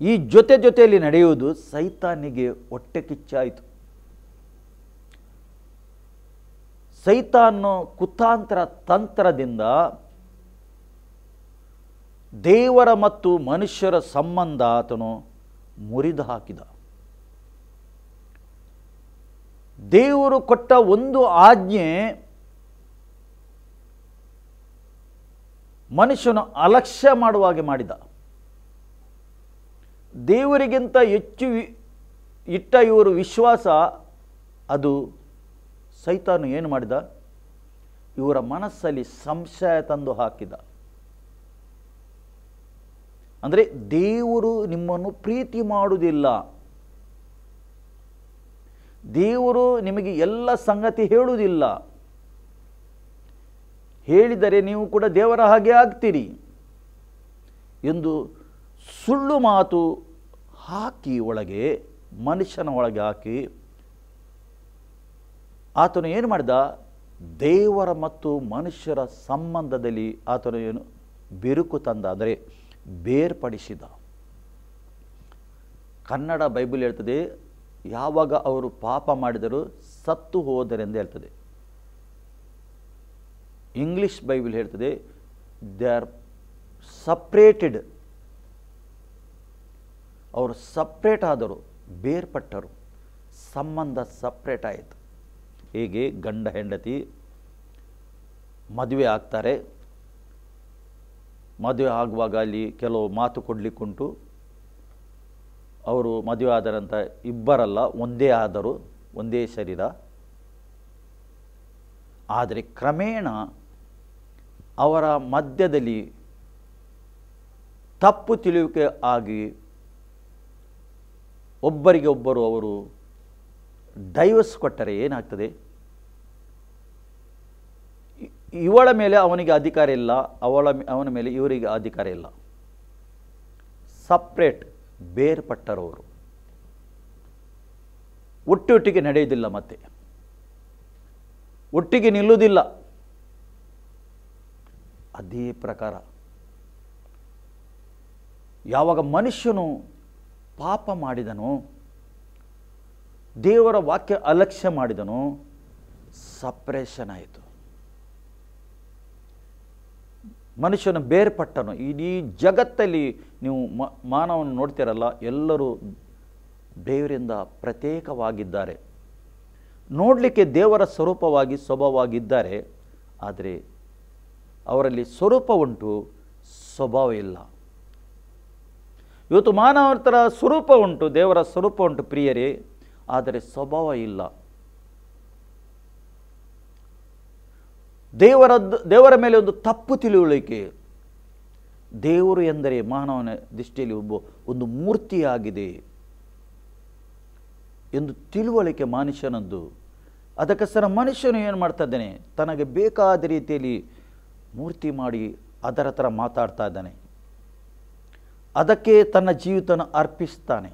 ಈ ಜೊತೆಯಲ್ಲಿ ನಡೆಯುವುದು ಸೈತಾನಿಗೆ ಹೊಟ್ಟೆ ಕಿಚ್ಚಾಯಿತು. ಸೈತಾನು ಕುತಾಂತ್ರ ತಂತ್ರದಿಂದ ದೇವರ ಮತ್ತು ಮನುಷ್ಯರ ಸಂಬಂಧ ಆತನು ಮುರಿದು ಹಾಕಿದ. ದೇವರು ಕೊಟ್ಟ ಒಂದು ಆಜ್ಞೆ ಮನುಷ್ಯನು ಅಲಕ್ಷ್ಯ ಮಾಡುವ ಹಾಗೆ ಮಾಡಿದ. ದೇವರಿಗಿಂತ ಹೆಚ್ಚು ಇಟ್ಟ ಇವರು ವಿಶ್ವಾಸ, ಅದು ಸೈತಾನು ಏನು ಮಾಡಿದ? ಇವರ ಮನಸ್ಸಲ್ಲಿ ಸಂಶಯ ತಂದು ಹಾಕಿದ. ಅಂದರೆ ದೇವರು ನಿಮ್ಮನ್ನು ಪ್ರೀತಿ ಮಾಡುವುದಿಲ್ಲ, ದೇವರು ನಿಮಗೆ ಎಲ್ಲ ಸಂಗತಿ ಹೇಳುವುದಿಲ್ಲ, ಹೇಳಿದರೆ ನೀವು ಕೂಡ ದೇವರ ಹಾಗೆ ಆಗ್ತೀರಿ ಎಂದು ಸುಳ್ಳು ಮಾತು ಹಾಕಿ ಒಳಗೆ, ಮನುಷ್ಯನ ಒಳಗೆ ಹಾಕಿ ಆತನು ಏನು ಮಾಡಿದ? ದೇವರ ಮತ್ತು ಮನುಷ್ಯರ ಸಂಬಂಧದಲ್ಲಿ ಆತನು ಏನು ಬಿರುಕು ತಂದ, ಅಂದರೆ ಬೇರ್ಪಡಿಸಿದ. ಕನ್ನಡ ಬೈಬಲ್ ಹೇಳ್ತದೆ, ಯಾವಾಗ ಅವರು ಪಾಪ ಮಾಡಿದರೂ ಸತ್ತು ಹೋದರೆಂದು ಹೇಳ್ತದೆ. ಇಂಗ್ಲಿಷ್ ಬೈಬಲ್ ಹೇಳ್ತದೆ, ದೇ ಆರ್ ಸಪ್ರೇಟೆಡ್. ಅವರು ಸಪ್ರೇಟ್ ಆದರು, ಬೇರ್ಪಟ್ಟರು, ಸಂಬಂಧ ಸಪ್ರೇಟ್ ಆಯಿತು. ಹೇಗೆ ಗಂಡ ಹೆಂಡತಿ ಮದುವೆ ಆಗ್ತಾರೆ, ಮದುವೆ ಆಗುವಾಗ ಅಲ್ಲಿ ಕೆಲವು ಮಾತು ಕೊಡಲಿಕ್ಕುಂಟು. ಅವರು ಮದುವೆ ಆದರಂತ ಇಬ್ಬರಲ್ಲ, ಒಂದೇ ಆದರು, ಒಂದೇ ಶರೀರ. ಆದರೆ ಕ್ರಮೇಣ ಅವರ ಮಧ್ಯದಲ್ಲಿ ತಪ್ಪು ತಿಳಿಯುವಿಕೆ ಆಗಿ ಒಬ್ಬರಿಗೆ ಒಬ್ಬರು ಅವರು ಡೈವರ್ಸ್ ಕೊಟ್ಟರೆ ಏನಾಗ್ತದೆ? ಇವಳ ಮೇಲೆ ಅವನಿಗೆ ಅಧಿಕಾರ ಇಲ್ಲ, ಅವನ ಮೇಲೆ ಇವರಿಗೆ ಅಧಿಕಾರ ಇಲ್ಲ. ಸಪ್ರೇಟ್, ಬೇರ್ಪಟ್ಟರವರು, ಒಟ್ಟಿಗೆ ನಡೆಯುವುದಿಲ್ಲ, ಮತ್ತೆ ಒಟ್ಟಿಗೆ ನಿಲ್ಲುವುದಿಲ್ಲ. ಅದೇ ಪ್ರಕಾರ ಯಾವಾಗ ಮನುಷ್ಯನು ಪಾಪ ಮಾಡಿದನೋ, ದೇವರ ವಾಕ್ಯ ಅಲಕ್ಷ್ಯ ಮಾಡಿದನೋ, ಸಪ್ರೇಷನ್ ಆಯಿತು. ಮನುಷ್ಯನು ಬೇರ್ಪಟ್ಟನು. ಇಡೀ ಜಗತ್ತಲ್ಲಿ ನೀವು ಮಾನವನು ನೋಡ್ತೀರಲ್ಲ, ಎಲ್ಲರೂ ದೇವರಿಂದ ಪ್ರತ್ಯೇಕವಾಗಿದ್ದಾರೆ. ನೋಡಲಿಕ್ಕೆ ದೇವರ ಸ್ವರೂಪವಾಗಿ ಸ್ವಭಾವವಾಗಿದ್ದಾರೆ, ಆದರೆ ಅವರಲ್ಲಿ ಸ್ವರೂಪ ಉಂಟು, ಸ್ವಭಾವ ಇಲ್ಲ. ಇವತ್ತು ಮಾನವರ ಥರ ಸ್ವರೂಪ ಉಂಟು, ದೇವರ ಸ್ವರೂಪ ಉಂಟು ಪ್ರಿಯರೇ, ಆದರೆ ಸ್ವಭಾವ ಇಲ್ಲ. ದೇವರ ಮೇಲೆ ಒಂದು ತಪ್ಪು ತಿಳುವಳಿಕೆ. ದೇವರು ಎಂದರೆ ಮಾನವನ ದೃಷ್ಟಿಯಲ್ಲಿ ಒಂದು ಮೂರ್ತಿಯಾಗಿದೆ ಎಂದು ತಿಳುವಳಿಕೆ ಮನುಷ್ಯನದ್ದು. ಅದಕ್ಕೋಸ್ಕರ ಮನುಷ್ಯನು ಏನು ಮಾಡ್ತಾ ಇದ್ದಾನೆ? ತನಗೆ ಬೇಕಾದ ರೀತಿಯಲ್ಲಿ ಮೂರ್ತಿ ಮಾಡಿ ಅದರ ಥರ ಮಾತಾಡ್ತಾ ಇದ್ದಾನೆ, ಅದಕ್ಕೆ ತನ್ನ ಜೀವಿತನ ಅರ್ಪಿಸ್ತಾನೆ.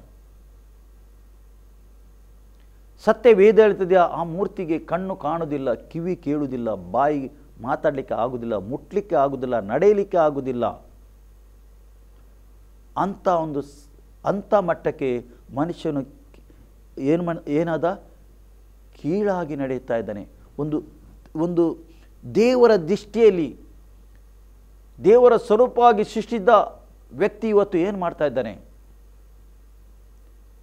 ಸತ್ಯ ವೇದ ಹೇಳ್ತದೆ, ಆ ಮೂರ್ತಿಗೆ ಕಣ್ಣು ಕಾಣುವುದಿಲ್ಲ, ಕಿವಿ ಕೇಳುವುದಿಲ್ಲ, ಬಾಯಿ ಮಾತಾಡಲಿಕ್ಕೆ ಆಗುವುದಿಲ್ಲ, ಮುಟ್ಲಿಕ್ಕೆ ಆಗುವುದಿಲ್ಲ, ನಡೆಯಲಿಕ್ಕೆ ಆಗುವುದಿಲ್ಲ. ಅಂಥ ಮಟ್ಟಕ್ಕೆ ಮನುಷ್ಯನು ಏನಾದ? ಕೀಳಾಗಿ ನಡೆಯುತ್ತಾ ಇದ್ದಾನೆ. ಒಂದು ದೇವರ ದೃಷ್ಟಿಯಲ್ಲಿ ದೇವರ ಸ್ವರೂಪವಾಗಿ ಸೃಷ್ಟಿಸಿದ ವ್ಯಕ್ತಿ ಇವತ್ತು ಏನು ಮಾಡ್ತಾ ಇದ್ದಾನೆ?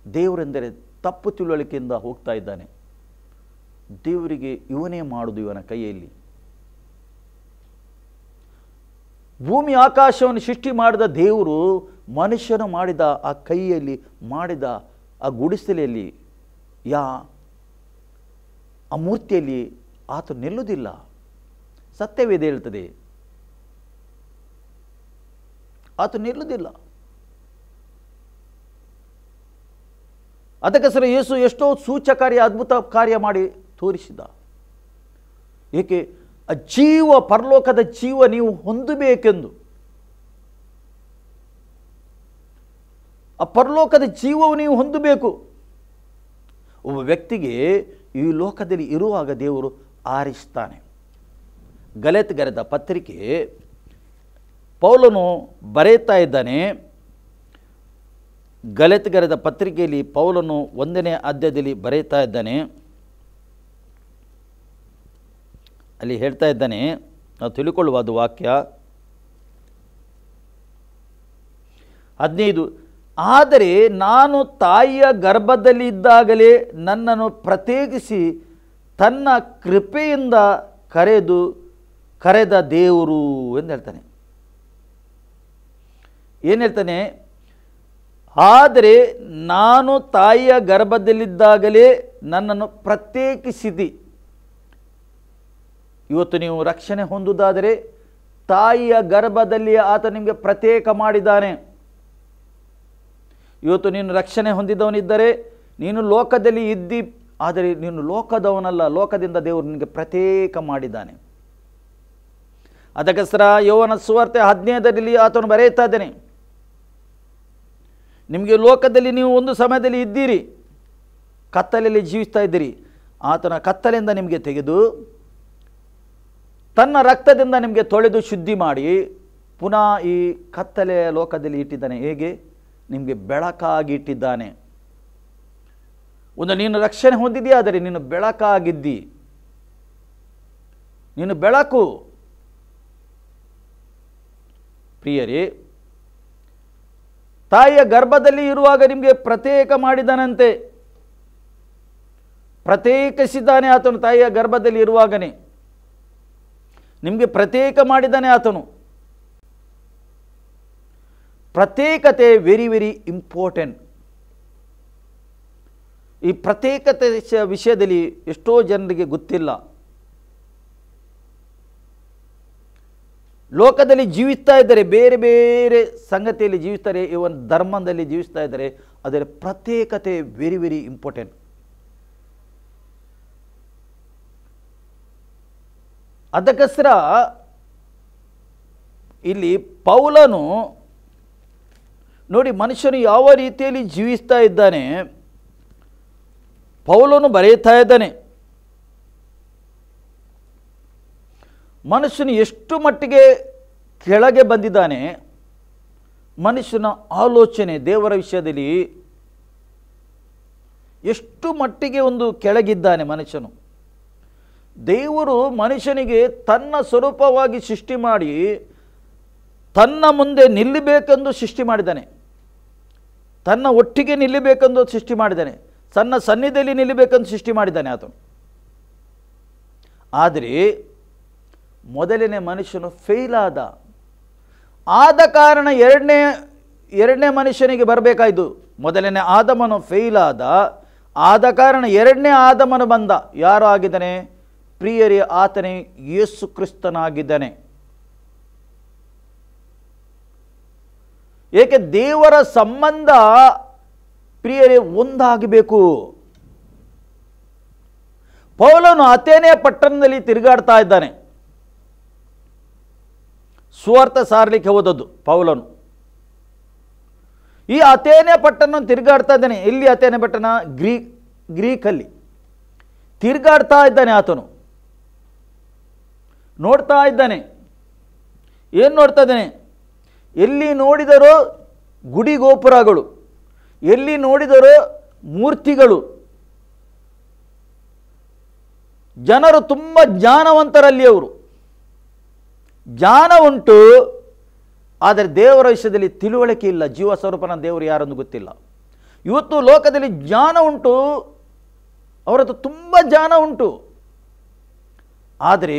ದೇವರೆಂದರೆ ತಪ್ಪು ತಿಳುವಳಿಕೆಯಿಂದ ಹೋಗ್ತಾ ಇದ್ದಾನೆ. ದೇವರಿಗೆ ಇವನೇ ಮಾಡುವುದು ಇವನ ಕೈಯಲ್ಲಿ. ಭೂಮಿ ಆಕಾಶವನ್ನು ಸೃಷ್ಟಿ ಮಾಡಿದ ದೇವರು ಮನುಷ್ಯನು ಮಾಡಿದ ಆ ಕೈಯಲ್ಲಿ ಮಾಡಿದ ಆ ಗುಡಿಸಲೆಯಲ್ಲಿ ಆ ಮೂರ್ತಿಯಲ್ಲಿ ಆತ ನಿಲ್ಲುವುದಿಲ್ಲ. ಸತ್ಯವೇದ ಹೇಳ್ತದೆ, ಆತ ನಿಲ್ಲುವುದಿಲ್ಲ. ಅದಕ್ಕೋಸ್ಕರ ಯೇಸು ಎಷ್ಟೋ ಸೂಚಕಾರ್ಯ ಅದ್ಭುತ ಕಾರ್ಯ ಮಾಡಿ ತೋರಿಸಿದ. ಏಕೆ? ಆ ಜೀವ, ಪರಲೋಕದ ಜೀವ ನೀವು ಹೊಂದಬೇಕೆಂದು. ಆ ಪರಲೋಕದ ಜೀವವು ನೀವು ಹೊಂದಬೇಕು. ಒಬ್ಬ ವ್ಯಕ್ತಿಗೆ ಈ ಲೋಕದಲ್ಲಿ ಇರುವಾಗ ದೇವರು ಆರಿಸ್ತಾನೆ. ಗಲಾತ್ಯರ ಪತ್ರಿಕೆ ಪೌಲನು ಬರೆಯುತ್ತಾ ಇದ್ದಾನೆ. ಗಲಾತ್ಯರ ಪತ್ರಿಕೆಯಲ್ಲಿ ಪೌಲನು 1ನೇ ಅಧ್ಯಾಯದಲ್ಲಿ ಬರೆಯುತ್ತಾ ಇದ್ದಾನೆ. ಅಲ್ಲಿ ಹೇಳ್ತಾ ಇದ್ದಾನೆ, ನಾವು ತಿಳ್ಕೊಳ್ಳುವ ಅದು ವಾಕ್ಯ 15. ಆದರೆ ನಾನು ತಾಯಿಯ ಗರ್ಭದಲ್ಲಿ ಇದ್ದಾಗಲೇ ನನ್ನನ್ನು ಪ್ರತ್ಯೇಕಿಸಿ ತನ್ನ ಕೃಪೆಯಿಂದ ಕರೆದ ದೇವರು ಎಂದು ಹೇಳ್ತಾನೆ. ಏನು ಹೇಳ್ತಾನೆ? ಆದರೆ ನಾನು ತಾಯಿಯ ಗರ್ಭದಲ್ಲಿದ್ದಾಗಲೇ ನನ್ನನ್ನು ಪ್ರತ್ಯೇಕಿಸಿದಿ. ಇವತ್ತು ನೀವು ರಕ್ಷಣೆ ಹೊಂದುವುದಾದರೆ ತಾಯಿಯ ಗರ್ಭದಲ್ಲಿ ಆತ ನಿಮಗೆ ಪ್ರತ್ಯೇಕ ಮಾಡಿದ್ದಾನೆ. ಇವತ್ತು ನೀನು ರಕ್ಷಣೆ ಹೊಂದಿದವನಿದ್ದರೆ ನೀನು ಲೋಕದಲ್ಲಿ ಇದ್ದಿ, ಆದರೆ ನೀನು ಲೋಕದವನಲ್ಲ, ಲೋಕದಿಂದ ದೇವರು ನಿನಗೆ ಪ್ರತ್ಯೇಕ ಮಾಡಿದ್ದಾನೆ. ಅದಕ್ಕೋಸ್ಕರ ಯೋಹನ ಸುವಾರ್ತೆ 15ರಲ್ಲಿ ಆತನು ಬರೆಯುತ್ತಾ ಇದ್ದಾನೆ, ನಿಮಗೆ ಲೋಕದಲ್ಲಿ ನೀವು ಒಂದು ಸಮಯದಲ್ಲಿ ಇದ್ದೀರಿ, ಕತ್ತಲೆಯಲ್ಲಿ ಜೀವಿಸ್ತಾ ಇದ್ದೀರಿ. ಆತನ ಕತ್ತಲೆಯಿಂದ ನಿಮಗೆ ತೆಗೆದು ತನ್ನ ರಕ್ತದಿಂದ ನಿಮಗೆ ತೊಳೆದು ಶುದ್ಧಿ ಮಾಡಿ ಪುನಃ ಈ ಕತ್ತಲೆಯ ಲೋಕದಲ್ಲಿ ಇಟ್ಟಿದ್ದಾನೆ. ಹೇಗೆ? ನಿಮಗೆ ಬೆಳಕಾಗಿ ಇಟ್ಟಿದ್ದಾನೆ. ಒಂದು ನೀನು ರಕ್ಷಣೆ ಹೊಂದಿದೆಯಾ, ಆದರೆ ನೀನು ಬೆಳಕಾಗಿದ್ದಿ, ನೀನು ಬೆಳಕು. ಪ್ರಿಯರೇ, ತಾಯಿಯ ಗರ್ಭದಲ್ಲಿ ಇರುವಾಗ ನಿಮಗೆ ಪ್ರತ್ಯೇಕ ಮಾಡಿದ್ದಾನಂತೆ, ಪ್ರತ್ಯೇಕಿಸಿದ್ದಾನೆ ಆತನು. ತಾಯಿಯ ಗರ್ಭದಲ್ಲಿ ಇರುವಾಗನೇ ನಿಮಗೆ ಪ್ರತ್ಯೇಕ ಮಾಡಿದ್ದಾನೆ ಆತನು. ಪ್ರತ್ಯೇಕತೆ ವೆರಿ ವೆರಿ ಇಂಪಾರ್ಟೆಂಟ್. ಈ ಪ್ರತ್ಯೇಕತೆ ವಿಷಯದಲ್ಲಿ ಎಷ್ಟೋ ಜನರಿಗೆ ಗೊತ್ತಿಲ್ಲ. ಲೋಕದಲ್ಲಿ ಜೀವಿಸ್ತಾ ಇದ್ದಾರೆ, ಬೇರೆ ಬೇರೆ ಸಂಗತಿಯಲ್ಲಿ ಜೀವಿಸ್ತಾರೆ, ಇವನ್ ಧರ್ಮದಲ್ಲಿ ಜೀವಿಸ್ತಾ ಇದ್ದಾರೆ. ಅದರ ಪ್ರತ್ಯೇಕತೆ ವೆರಿ ವೆರಿ ಇಂಪಾರ್ಟೆಂಟ್. ಅದಕ್ಕೋಸ್ಕರ ಇಲ್ಲಿ ಪೌಲನು ನೋಡಿ, ಮನುಷ್ಯನು ಯಾವ ರೀತಿಯಲ್ಲಿ ಜೀವಿಸ್ತಾ ಇದ್ದಾನೆ ಪೌಲನು ಬರೆಯುತ್ತಾ ಇದ್ದಾನೆ. ಮನುಷ್ಯನು ಎಷ್ಟು ಮಟ್ಟಿಗೆ ಕೆಳಗೆ ಬಂದಿದ್ದಾನೆ, ಮನುಷ್ಯನ ಆಲೋಚನೆ ದೇವರ ವಿಷಯದಲ್ಲಿ ಎಷ್ಟು ಮಟ್ಟಿಗೆ ಒಂದು ಕೆಳಗಿದ್ದಾನೆ ಮನುಷ್ಯನು. ದೇವರು ಮನುಷ್ಯನಿಗೆ ತನ್ನ ಸ್ವರೂಪವಾಗಿ ಸೃಷ್ಟಿ ಮಾಡಿ ತನ್ನ ಮುಂದೆ ನಿಲ್ಲಬೇಕೆಂದು ಸೃಷ್ಟಿ ಮಾಡಿದ್ದಾನೆ, ತನ್ನ ಒಟ್ಟಿಗೆ ನಿಲ್ಲಬೇಕೆಂದು ಸೃಷ್ಟಿ ಮಾಡಿದ್ದಾನೆ, ತನ್ನ ಸನ್ನಿಧಿಯಲ್ಲಿ ನಿಲ್ಲಬೇಕೆಂದು ಸೃಷ್ಟಿ ಮಾಡಿದ್ದಾನೆ ಆತನು. ಆದರೆ ಮೊದಲನೇ ಮನುಷ್ಯನು ಫೇಲ್ ಆದ ಕಾರಣ ಎರಡನೇ ಮನುಷ್ಯನಿಗೆ ಬರಬೇಕಾಯಿತು. ಮೊದಲನೇ ಆದಮನು ಫೇಲ್ ಆದ ಕಾರಣ ಎರಡನೇ ಆದಮನು ಬಂದ. ಯಾರು ಆಗಿದ್ದಾನೆ? ಪ್ರಿಯರೇ, ಆತನೇ ಯೇಸು ಕ್ರಿಸ್ತನಾಗಿದ್ದಾನೆ. ಏಕೆ? ದೇವರ ಸಂಬಂಧ ಪ್ರಿಯರೇ ಒಂದಾಗಬೇಕು. ಪೌಲನು ಅಥೇನೆ ಪಟ್ಟಣದಲ್ಲಿ ತಿರುಗಾಡ್ತಾ ಇದ್ದಾನೆ, ಸುವಾರ್ಥ ಸಾರಲಿಕ್ಕೆ ಹೋದದ್ದು ಪೌಲನು. ಈ ಅಥೇನೆ ಪಟ್ಟಣ ತಿರುಗಾಡ್ತಾ ಇದ್ದಾನೆ. ಎಲ್ಲಿ ಅಥೇನೆ ಪಟ್ಟಣ? ಗ್ರೀಕಲ್ಲಿ ತಿರುಗಾಡ್ತಾ ಇದ್ದಾನೆ ಆತನು. ನೋಡ್ತಾ ಇದ್ದಾನೆ. ಏನು ನೋಡ್ತಾ ಇದ್ದಾನೆ? ಎಲ್ಲಿ ನೋಡಿದರೋ ಗುಡಿ ಗೋಪುರಗಳು, ಎಲ್ಲಿ ನೋಡಿದರೋ ಮೂರ್ತಿಗಳು. ಜನರು ತುಂಬ ಜ್ಞಾನವಂತರಲ್ಲಿ, ಅವರು ಜ್ಞಾನ ಉಂಟು, ಆದರೆ ದೇವರ ವಿಷಯದಲ್ಲಿ ತಿಳುವಳಿಕೆ ಇಲ್ಲ. ಜೀವ ಸ್ವರೂಪನ ದೇವರು ಯಾರನ್ನು ಗೊತ್ತಿಲ್ಲ. ಇವತ್ತು ಲೋಕದಲ್ಲಿ ಜ್ಞಾನ ಉಂಟು, ಅವರ ಹತ್ರ ತುಂಬ ಜ್ಞಾನ ಉಂಟು, ಆದರೆ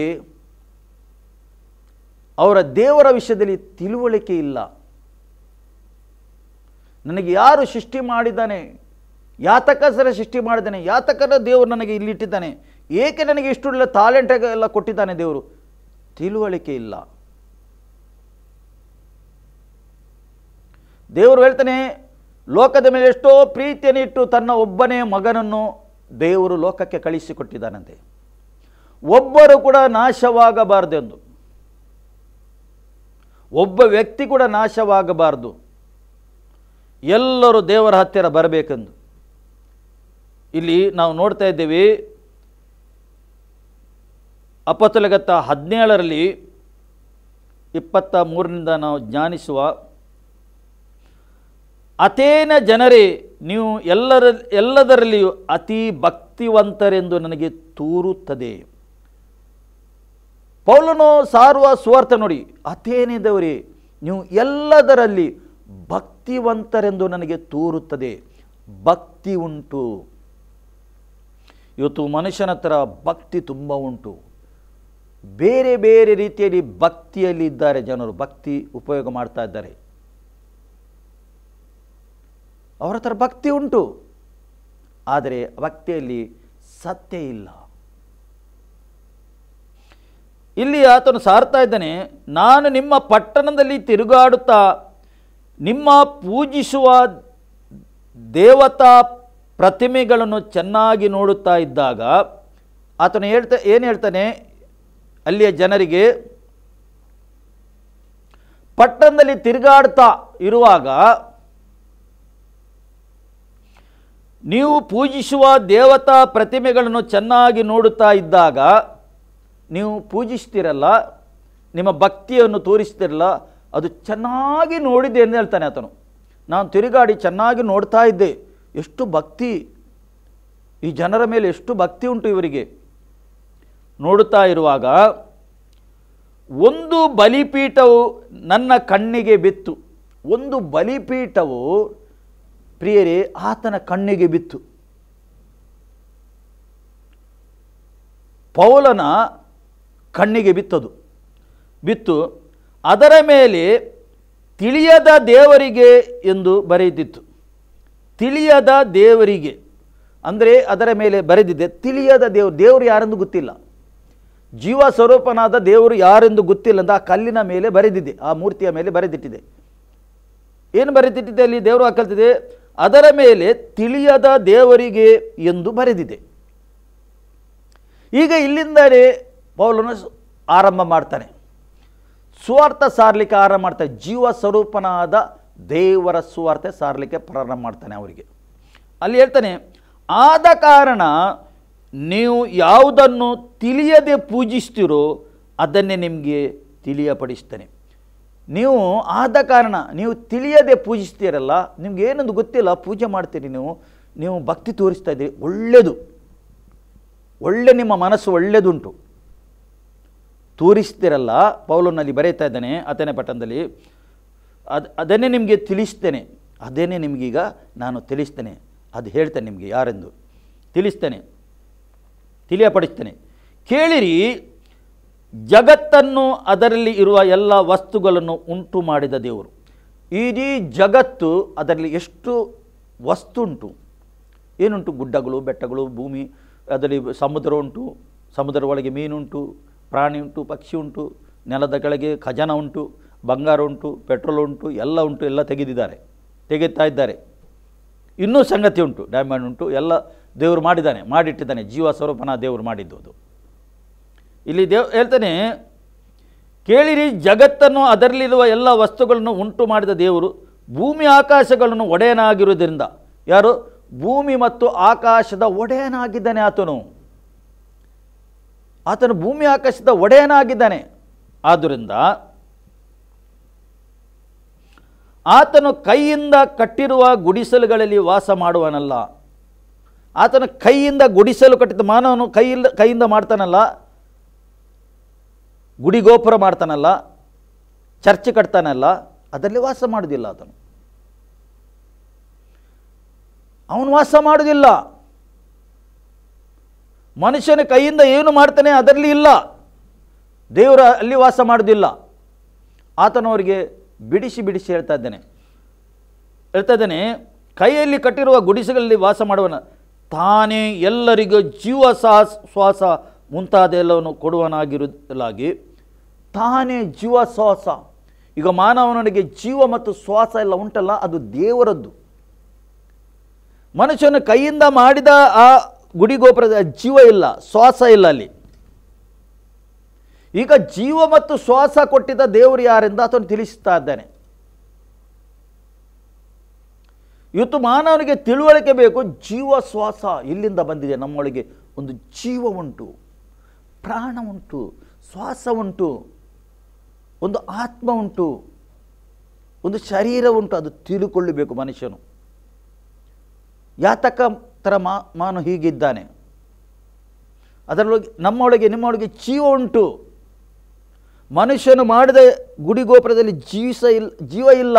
ಅವರ ದೇವರ ವಿಷಯದಲ್ಲಿ ತಿಳುವಳಿಕೆ ಇಲ್ಲ. ನನಗೆ ಯಾರು ಸೃಷ್ಟಿ ಮಾಡಿದ್ದಾನೆ, ಯಾತಕರ ಸೃಷ್ಟಿ ಮಾಡಿದ್ದಾನೆ, ಯಾತಕರ ದೇವರು ನನಗೆ ಇಲ್ಲಿಟ್ಟಿದ್ದಾನೆ, ಏಕೆ ನನಗೆ ಇಷ್ಟು ಟ್ಯಾಲೆಂಟ್ ಎಲ್ಲ ಕೊಟ್ಟಿದ್ದಾನೆ ದೇವರು, ತಿಳುವಳಿಕೆ ಇಲ್ಲ. ದೇವರು ಹೇಳ್ತಾನೆ, ಲೋಕದ ಮೇಲೆ ಎಷ್ಟೋ ಪ್ರೀತಿಯನ್ನು ಇಟ್ಟು ತನ್ನ ಒಬ್ಬನೇ ಮಗನನ್ನು ದೇವರು ಲೋಕಕ್ಕೆ ಕಳಿಸಿಕೊಟ್ಟಿದ್ದಾನಂತೆ. ಒಬ್ಬರು ಕೂಡ ನಾಶವಾಗಬಾರದೆಂದು, ಒಬ್ಬ ವ್ಯಕ್ತಿ ಕೂಡ ನಾಶವಾಗಬಾರದು, ಎಲ್ಲರೂ ದೇವರ ಹತ್ತಿರ ಬರಬೇಕೆಂದು. ಇಲ್ಲಿ ನಾವು ನೋಡ್ತಾ ಇದ್ದೇವೆ, ಅಪೊಸ್ತಲಗತ 17ರಲ್ಲಿ 23ರಿಂದ ನಾವು ಜ್ಞಾನಿಸುವ, ಅಥೇನ ಜನರೇ, ನೀವು ಎಲ್ಲದರಲ್ಲಿಯೂ ಅತಿ ಭಕ್ತಿವಂತರೆಂದು ನನಗೆ ತೋರುತ್ತದೆ. ಪೌಲನು ಸಾರುವ ಸುವಾರ್ತೆ ನೋಡಿ, ಅಥೇನೆದವರೇ, ನೀವು ಎಲ್ಲದರಲ್ಲಿ ಭಕ್ತಿವಂತರೆಂದು ನನಗೆ ತೋರುತ್ತದೆ. ಭಕ್ತಿ ಉಂಟು. ಇವತ್ತು ಮನುಷ್ಯನ ಹತ್ರ ಭಕ್ತಿ ತುಂಬ ಉಂಟು. ಬೇರೆ ಬೇರೆ ರೀತಿಯಲ್ಲಿ ಭಕ್ತಿಯಲ್ಲಿ ಇದ್ದಾರೆ ಜನರು, ಭಕ್ತಿ ಉಪಯೋಗ ಮಾಡ್ತಾ ಇದ್ದಾರೆ. ಅವರ ಹತ್ರ ಭಕ್ತಿ ಉಂಟು, ಆದರೆ ಭಕ್ತಿಯಲ್ಲಿ ಸತ್ಯ ಇಲ್ಲ. ಇಲ್ಲಿ ಆತನು ಸಾರ್ತಾ ಇದ್ದಾನೆ, ನಾನು ನಿಮ್ಮ ಪಟ್ಟಣದಲ್ಲಿ ತಿರುಗಾಡುತ್ತಾ ನಿಮ್ಮ ಪೂಜಿಸುವ ದೇವತಾ ಪ್ರತಿಮೆಗಳನ್ನು ಚೆನ್ನಾಗಿ ನೋಡುತ್ತಾ ಇದ್ದಾಗ ಆತನು ಏನು ಹೇಳ್ತಾನೆ ಅಲ್ಲಿಯ ಜನರಿಗೆ, ಪಟ್ಟಣದಲ್ಲಿ ತಿರುಗಾಡ್ತಾ ಇರುವಾಗ ನೀವು ಪೂಜಿಸುವ ದೇವತಾ ಪ್ರತಿಮೆಗಳನ್ನು ಚೆನ್ನಾಗಿ ನೋಡುತ್ತಾ ಇದ್ದಾಗ, ನೀವು ಪೂಜಿಸ್ತಿರಲ್ಲ, ನಿಮ್ಮ ಭಕ್ತಿಯನ್ನು ತೋರಿಸ್ತಿರಲ್ಲ, ಅದು ಚೆನ್ನಾಗಿ ನೋಡಿದೆ ಎಂದು ಹೇಳ್ತಾನೆ ಆತನು. ನಾನು ತಿರುಗಾಡಿ ಚೆನ್ನಾಗಿ ನೋಡ್ತಾ ಇದ್ದೆ, ಎಷ್ಟು ಭಕ್ತಿ, ಈ ಜನರ ಮೇಲೆ ಎಷ್ಟು ಭಕ್ತಿ ಉಂಟು ಇವರಿಗೆ. ನೋಡುತ್ತಾ ಇರುವಾಗ ಒಂದು ಬಲಿಪೀಠವು ನನ್ನ ಕಣ್ಣಿಗೆ ಬಿತ್ತು. ಒಂದು ಬಲಿಪೀಠವು ಪ್ರಿಯರೇ ಆತನ ಕಣ್ಣಿಗೆ ಬಿತ್ತು. ಪೌಲನ ಕಣ್ಣಿಗೆ ಬಿತ್ತು. ಅದರ ಮೇಲೆ ತಿಳಿಯದ ದೇವರಿಗೆ ಎಂದು ಬರೆದಿತ್ತು. ತಿಳಿಯದ ದೇವರಿಗೆ ಅಂದರೆ ಅದರ ಮೇಲೆ ಬರೆದಿದೆ ತಿಳಿಯದ ದೇವರು ಯಾರೆಂದು ಗೊತ್ತಿಲ್ಲ, ಜೀವ ಸ್ವರೂಪನಾದ ದೇವರು ಯಾರೆಂದು ಗೊತ್ತಿಲ್ಲ ಅಂತ ಆ ಕಲ್ಲಿನ ಮೇಲೆ ಬರೆದಿದೆ, ಆ ಮೂರ್ತಿಯ ಮೇಲೆ ಬರೆದಿಟ್ಟಿದೆ. ಏನು ಬರೆದಿಟ್ಟಿದೆ ಅಲ್ಲಿ ದೇವರು ಹಾಕಲ್ತಿದೆ, ಅದರ ಮೇಲೆ ತಿಳಿಯದ ದೇವರಿಗೆ ಎಂದು ಬರೆದಿದೆ. ಈಗ ಇಲ್ಲಿಂದಲೇ ಪೌಲನು ಆರಂಭ ಮಾಡ್ತಾನೆ, ಸುವಾರ್ತೆ ಸಾರಲಿಕ್ಕೆ ಆರಂಭ ಮಾಡ್ತಾನೆ. ಜೀವ ಸ್ವರೂಪನಾದ ದೇವರ ಸುವಾರ್ತೆ ಸಾರಲಿಕ್ಕೆ ಪ್ರಾರಂಭ ಮಾಡ್ತಾನೆ ಅವರಿಗೆ. ಅಲ್ಲಿ ಹೇಳ್ತಾನೆ, ಆದ ಕಾರಣ ನೀವು ಯಾವುದನ್ನು ತಿಳಿಯದೆ ಪೂಜಿಸ್ತೀರೋ ಅದನ್ನೇ ನಿಮಗೆ ತಿಳಿಯಪಡಿಸ್ತೇನೆ. ನೀವು ಆದ ಕಾರಣ ನೀವು ತಿಳಿಯದೆ ಪೂಜಿಸ್ತೀರಲ್ಲ, ನಿಮ್ಗೆ ಏನೊಂದು ಗೊತ್ತಿಲ್ಲ, ಪೂಜೆ ಮಾಡ್ತೀರಿ, ನೀವು ಭಕ್ತಿ ತೋರಿಸ್ತಾ ಇದ್ದೀರಿ, ಒಳ್ಳೆಯದು, ನಿಮ್ಮ ಮನಸ್ಸು ಒಳ್ಳೆಯದುಂಟು, ತೋರಿಸ್ತಿರಲ್ಲ. ಪೌಲನಲ್ಲಿ ಬರೀತಾ ಇದ್ದಾನೆ ಅಥೇನೆ ಪಟ್ಟಣದಲ್ಲಿ, ಅದನ್ನೇ ನಿಮಗೆ ತಿಳಿಸ್ತೇನೆ, ಅದೇನೇ ನಿಮಗೀಗ ನಾನು ತಿಳಿಸ್ತೇನೆ, ಅದು ಹೇಳ್ತೇನೆ ನಿಮಗೆ ಯಾರೆಂದು ತಿಳಿಸ್ತೇನೆ, ತಿಳಿಯಪಡಿಸ್ತೇನೆ. ಕೇಳಿರಿ, ಜಗತ್ತನ್ನು ಅದರಲ್ಲಿ ಇರುವ ಎಲ್ಲ ವಸ್ತುಗಳನ್ನು ಉಂಟು ಮಾಡಿದ ದೇವರು. ಇಡೀ ಜಗತ್ತು ಅದರಲ್ಲಿ ಎಷ್ಟು ವಸ್ತು ಉಂಟು, ಏನುಂಟು, ಗುಡ್ಡಗಳು, ಬೆಟ್ಟಗಳು, ಭೂಮಿ, ಅದರಲ್ಲಿ ಸಮುದ್ರ ಉಂಟು, ಸಮುದ್ರದ ಒಳಗೆ ಮೀನುಂಟು, ಪ್ರಾಣಿ ಉಂಟು, ಪಕ್ಷಿ ಉಂಟು, ನೆಲದ ಕೆಳಗೆ ಖಜಾನ ಉಂಟು, ಬಂಗಾರ ಉಂಟು, ಪೆಟ್ರೋಲ್ ಉಂಟು, ಎಲ್ಲ ಉಂಟು, ಎಲ್ಲ ತೆಗೆಯುತ್ತಾ ಇದ್ದಾರೆ. ಇನ್ನೂ ಸಂಗತಿ ಉಂಟು, ಡೈಮಂಡ್ ಉಂಟು, ಎಲ್ಲ ದೇವರು ಮಾಡಿಟ್ಟಿದ್ದಾನೆ, ಜೀವ ಸ್ವರೂಪನ ದೇವರು ಮಾಡಿದ್ದು ಅದು. ಇಲ್ಲಿ ಹೇಳ್ತಾನೆ, ಕೇಳಿರಿ, ಜಗತ್ತನ್ನು ಅದರಲ್ಲಿರುವ ಎಲ್ಲ ವಸ್ತುಗಳನ್ನು ಉಂಟು ಮಾಡಿದ ದೇವರು ಭೂಮಿ ಆಕಾಶಗಳನ್ನು ಒಡೆಯನಾಗಿರುವುದರಿಂದ. ಯಾರು? ಭೂಮಿ ಮತ್ತು ಆಕಾಶದ ಒಡೆಯನಾಗಿದ್ದಾನೆ ಆತನು ಭೂಮಿ ಆಕಾಶದ ಒಡೆಯನಾಗಿದ್ದಾನೆ. ಆದ್ದರಿಂದ ಆತನು ಕೈಯಿಂದ ಕಟ್ಟಿರುವ ಗುಡಿಸಲುಗಳಲ್ಲಿ ವಾಸ ಮಾಡುವನಲ್ಲ. ಆತನು ಕೈಯಿಂದ ಗುಡಿಸಲು ಕಟ್ಟಿದ ಮಾನವನು ಕೈಯಿಂದ ಮಾಡ್ತಾನಲ್ಲ, ಗುಡಿ ಗೋಪುರ ಮಾಡ್ತಾನಲ್ಲ, ಚರ್ಚ್ ಕಟ್ತಾನಲ್ಲ, ಅದರಲ್ಲಿ ವಾಸ ಮಾಡೋದಿಲ್ಲ ಆತನು. ಅವನು ವಾಸ ಮಾಡೋದಿಲ್ಲ. ಮನುಷ್ಯನ ಕೈಯಿಂದ ಏನು ಮಾಡ್ತಾನೆ ಅದರಲ್ಲಿ ಇಲ್ಲ, ದೇವರ ಅಲ್ಲಿ ವಾಸ ಮಾಡೋದಿಲ್ಲ. ಆತನವರಿಗೆ ಬಿಡಿಸಿ ಬಿಡಿಸಿ ಹೇಳ್ತಾ ಇದ್ದಾನೆ, ಕೈಯಲ್ಲಿ ಕಟ್ಟಿರುವ ಗುಡಿಸಲಲ್ಲಿ ವಾಸ ಮಾಡುವನ ತಾನೇ ಎಲ್ಲರಿಗೂ ಜೀವ ಶ್ವಾಸ ಮುಂತಾದ ಎಲ್ಲವನ್ನು ಕೊಡುವನಾಗಿರಲಾಗಿ ತಾನೇ ಜೀವ ಶ್ವಾಸ. ಈಗ ಮಾನವನಿಗೆ ಜೀವ ಮತ್ತು ಶ್ವಾಸ ಎಲ್ಲ ಉಂಟಲ್ಲ, ಅದು ದೇವರದ್ದು. ಮನುಷ್ಯನ ಕೈಯಿಂದ ಮಾಡಿದ ಆ ಗುಡಿಗೋಪುರದ ಜೀವ ಇಲ್ಲ, ಶ್ವಾಸ ಇಲ್ಲ ಅಲ್ಲಿ. ಈಗ ಜೀವ ಮತ್ತು ಶ್ವಾಸ ಕೊಟ್ಟಿದ್ದ ದೇವರು ಯಾರೆಂದು ಆತನು ತಿಳಿಸ್ತಾ ಇದ್ದಾನೆ. ಇವತ್ತು ಮಾನವನಿಗೆ ತಿಳುವಳಿಕೆ ಬೇಕು. ಜೀವ ಶ್ವಾಸ ಎಲ್ಲಿಂದ ಬಂದಿದೆ? ನಮ್ಮೊಳಗೆ ಒಂದು ಜೀವ ಉಂಟು, ಪ್ರಾಣ ಉಂಟು, ಶ್ವಾಸ ಉಂಟು, ಒಂದು ಆತ್ಮ ಉಂಟು, ಒಂದು ಶರೀರ ಉಂಟು. ಅದು ತಿಳುಕೊಳ್ಳಬೇಕು ಮನುಷ್ಯನು. ಯಾತಕ ಥರ ಮಾನವ ಹೀಗಿದ್ದಾನೆ, ಅದರೊಳಗೆ ನಮ್ಮೊಳಗೆ ನಿಮ್ಮೊಳಗೆ ಜೀವ ಉಂಟು. ಮನುಷ್ಯನು ಮಾಡಿದ ಗುಡಿಗೋಪುರದಲ್ಲಿ ಜೀವ ಇಲ್ಲ.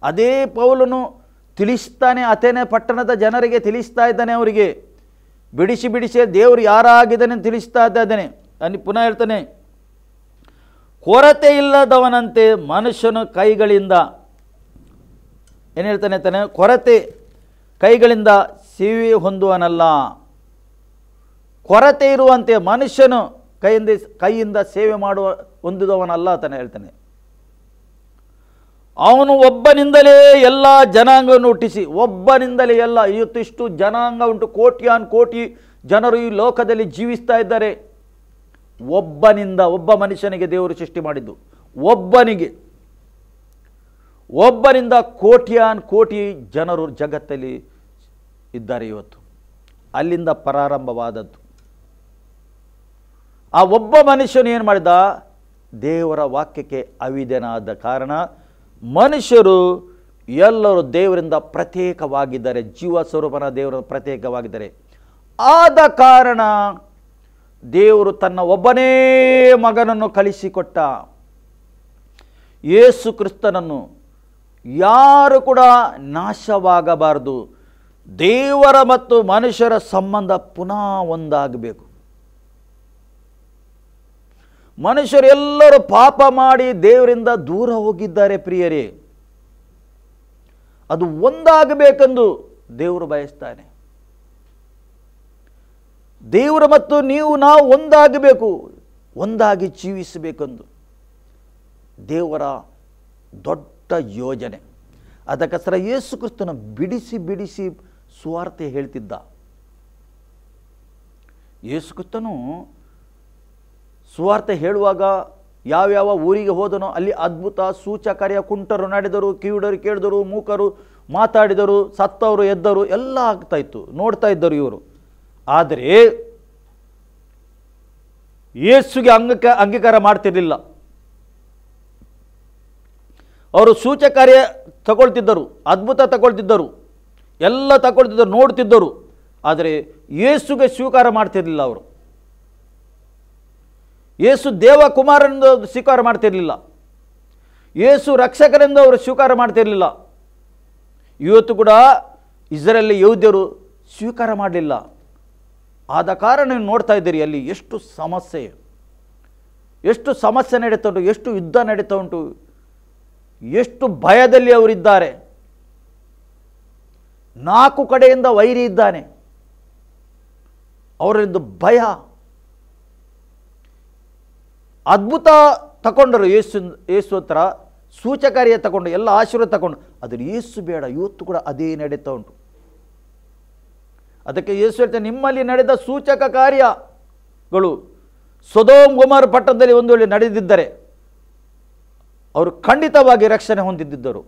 ಅದೇ ಪೌಲನು ತಿಳಿಸ್ತಾನೆ, ಅಥೇನೆ ಪಟ್ಟಣದ ಜನರಿಗೆ ತಿಳಿಸ್ತಾ ಇದ್ದಾನೆ. ಅವರಿಗೆ ಬಿಡಿಸಿ ಬಿಡಿಸಿ ದೇವರು ಯಾರಾಗಿದ್ದಾನೆ ತಿಳಿಸ್ತಾ ಇದ್ದಾನೆ. ಪುನಃ ಹೇಳ್ತಾನೆ, ಕೊರತೆ ಇಲ್ಲದವನಂತೆ ಮನುಷ್ಯನು ಕೈಗಳಿಂದ ಏನು ಹೇಳ್ತಾನೆ ತಾನೆ, ಕೊರತೆ ಕೈಗಳಿಂದ ಸೇವೆ ಹೊಂದುವನಲ್ಲ. ಕೊರತೆ ಇರುವಂತೆ ಮನುಷ್ಯನು ಕೈಯಿಂದ ಸೇವೆ ಹೊಂದಿದವನಲ್ಲ ತಾನೆ ಹೇಳ್ತಾನೆ. ಅವನು ಒಬ್ಬನಿಂದಲೇ ಎಲ್ಲ ಜನಾಂಗವನ್ನು ಹುಟ್ಟಿಸಿ, ಒಬ್ಬನಿಂದಲೇ ಎಲ್ಲ. ಇವತ್ತಿಷ್ಟು ಜನಾಂಗ ಉಂಟು, ಕೋಟ್ಯಾನ್ ಕೋಟಿ ಜನರು ಈ ಲೋಕದಲ್ಲಿ ಜೀವಿಸ್ತಾ ಇದ್ದಾರೆ. ಒಬ್ಬನಿಂದ, ಒಬ್ಬ ಮನುಷ್ಯನಿಗೆ ದೇವರು ಸೃಷ್ಟಿ ಮಾಡಿದ್ದು, ಒಬ್ಬನಿಂದ ಕೋಟ್ಯಾನ್ ಕೋಟಿ ಜನರು ಜಗತ್ತಲ್ಲಿ ಇದ್ದಾರೆ ಇವತ್ತು. ಅಲ್ಲಿಂದ ಪ್ರಾರಂಭವಾದದ್ದು. ಆ ಒಬ್ಬ ಮನುಷ್ಯನು ಏನು ಮಾಡಿದ? ದೇವರ ವಾಕ್ಯಕ್ಕೆ ಅವಿಧೇಯನಾದ ಕಾರಣ ಮನುಷ್ಯರು ಎಲ್ಲರೂ ದೇವರಿಂದ ಪ್ರತ್ಯೇಕವಾಗಿದ್ದಾರೆ, ಜೀವ ಸ್ವರೂಪನ ದೇವರ ಪ್ರತ್ಯೇಕವಾಗಿದ್ದಾರೆ. ಆದ ಕಾರಣ ದೇವರು ತನ್ನ ಒಬ್ಬನೇ ಮಗನನ್ನು ಕಳಿಸಿಕೊಟ್ಟ, ಯೇಸು ಕ್ರಿಸ್ತನನ್ನು. ಯಾರು ಕೂಡ ನಾಶವಾಗಬಾರದು. ದೇವರ ಮತ್ತು ಮನುಷ್ಯರ ಸಂಬಂಧ ಪುನಃ ಒಂದಾಗಬೇಕು. ಮನುಷ್ಯರೆಲ್ಲರೂ ಪಾಪ ಮಾಡಿ ದೇವರಿಂದ ದೂರ ಹೋಗಿದ್ದಾರೆ ಪ್ರಿಯರೇ. ಅದು ಒಂದಾಗಬೇಕೆಂದು ದೇವರು ಬಯಸ್ತಾನೆ. ದೇವರು ಮತ್ತು ನಾವು ಒಂದಾಗಬೇಕು, ಒಂದಾಗಿ ಜೀವಿಸಬೇಕೆಂದು ದೇವರ ದೊಡ್ಡ ಯೋಜನೆ. ಅದಕ್ಕೋಸ್ಕರ ಯೇಸು ಕ್ರಿಸ್ತನ ಬಿಡಿಸಿ ಬಿಡಿಸಿ ಸುವಾರ್ತೆ ಹೇಳ್ತಿದ್ದ. ಯೇಸು ಕ್ರಿಸ್ತನು ಸುವಾರ್ತೆ ಹೇಳುವಾಗ ಯಾವ್ಯಾವ ಊರಿಗೆ ಹೋದನೋ ಅಲ್ಲಿ ಅದ್ಭುತ ಸೂಚಕಾರ್ಯ, ಕುಂಟರು ನಡೆದರು, ಕಿವುಡರು ಕೇಳಿದರು, ಮೂಕರು ಮಾತಾಡಿದರು, ಸತ್ತವರು ಎದ್ದರು, ಎಲ್ಲ ಆಗ್ತಾ ಇತ್ತು, ನೋಡ್ತಾ ಇದ್ದರು ಇವರು. ಆದರೆ ಯೇಸುಗೆ ಅಂಗೀಕಾರ ಮಾಡ್ತಿರಲಿಲ್ಲ. ಅವರು ಸೂಚಕಾರ್ಯ ತಗೊಳ್ತಿದ್ದರು, ಅದ್ಭುತ ತಗೊಳ್ತಿದ್ದರು, ಎಲ್ಲ ತಗೊಳ್ತಿದ್ದರು, ನೋಡ್ತಿದ್ದರು. ಆದರೆ ಯೇಸುಗೆ ಸ್ವೀಕಾರ ಮಾಡ್ತಿರಲಿಲ್ಲ. ಅವರು ಯೇಸು ದೇವಕುಮಾರನೆಂದು ಸ್ವೀಕಾರ ಮಾಡ್ತಿರಲಿಲ್ಲ. ಯೇಸು ರಕ್ಷಕರೆಂದು ಅವರು ಸ್ವೀಕಾರ ಮಾಡ್ತಿರಲಿಲ್ಲ. ಇವತ್ತು ಕೂಡ ಇಸ್ರೇಲ್ ಯಹೂದ್ಯರು ಸ್ವೀಕಾರ ಮಾಡಲಿಲ್ಲ. ಆದ ಕಾರಣ ನೀವು ನೋಡ್ತಾ ಇದ್ದೀರಿ ಅಲ್ಲಿ ಎಷ್ಟು ಸಮಸ್ಯೆ ನಡೀತಾ ಉಂಟು, ಎಷ್ಟು ಯುದ್ಧ ನಡೀತಾ ಉಂಟು, ಎಷ್ಟು ಭಯದಲ್ಲಿ ಅವರಿದ್ದಾರೆ. 4 ಕಡೆಯಿಂದ ವೈರಿ ಇದ್ದಾನೆ, ಅವರಿಂದ ಭಯ. ಅದ್ಭುತ ತಗೊಂಡರು ಯೇಸು ಹತ್ರ, ಸೂಚಕಾರ್ಯ ತಗೊಂಡು, ಎಲ್ಲ ಆಶೀರ್ವಾದ ತಗೊಂಡು. ಆದರೆ ಯೇಸು ಬೇಡ. ಇವತ್ತು ಕೂಡ ಅದೇ ನಡೀತಾ ಉಂಟು. ಅದಕ್ಕೆ ಯೇಸು ಹೇಳ್ತಾರೆ, ನಿಮ್ಮಲ್ಲಿ ನಡೆದ ಸೂಚಕ ಕಾರ್ಯಗಳು ಸೊದೋಮ್ ಗೊಮೋರ ಪಟ್ಟಣದಲ್ಲಿ ಒಂದು ವೇಳೆ ನಡೆದಿದ್ದರೆ ಅವರು ಖಂಡಿತವಾಗಿ ರಕ್ಷಣೆ ಹೊಂದಿದ್ದರು.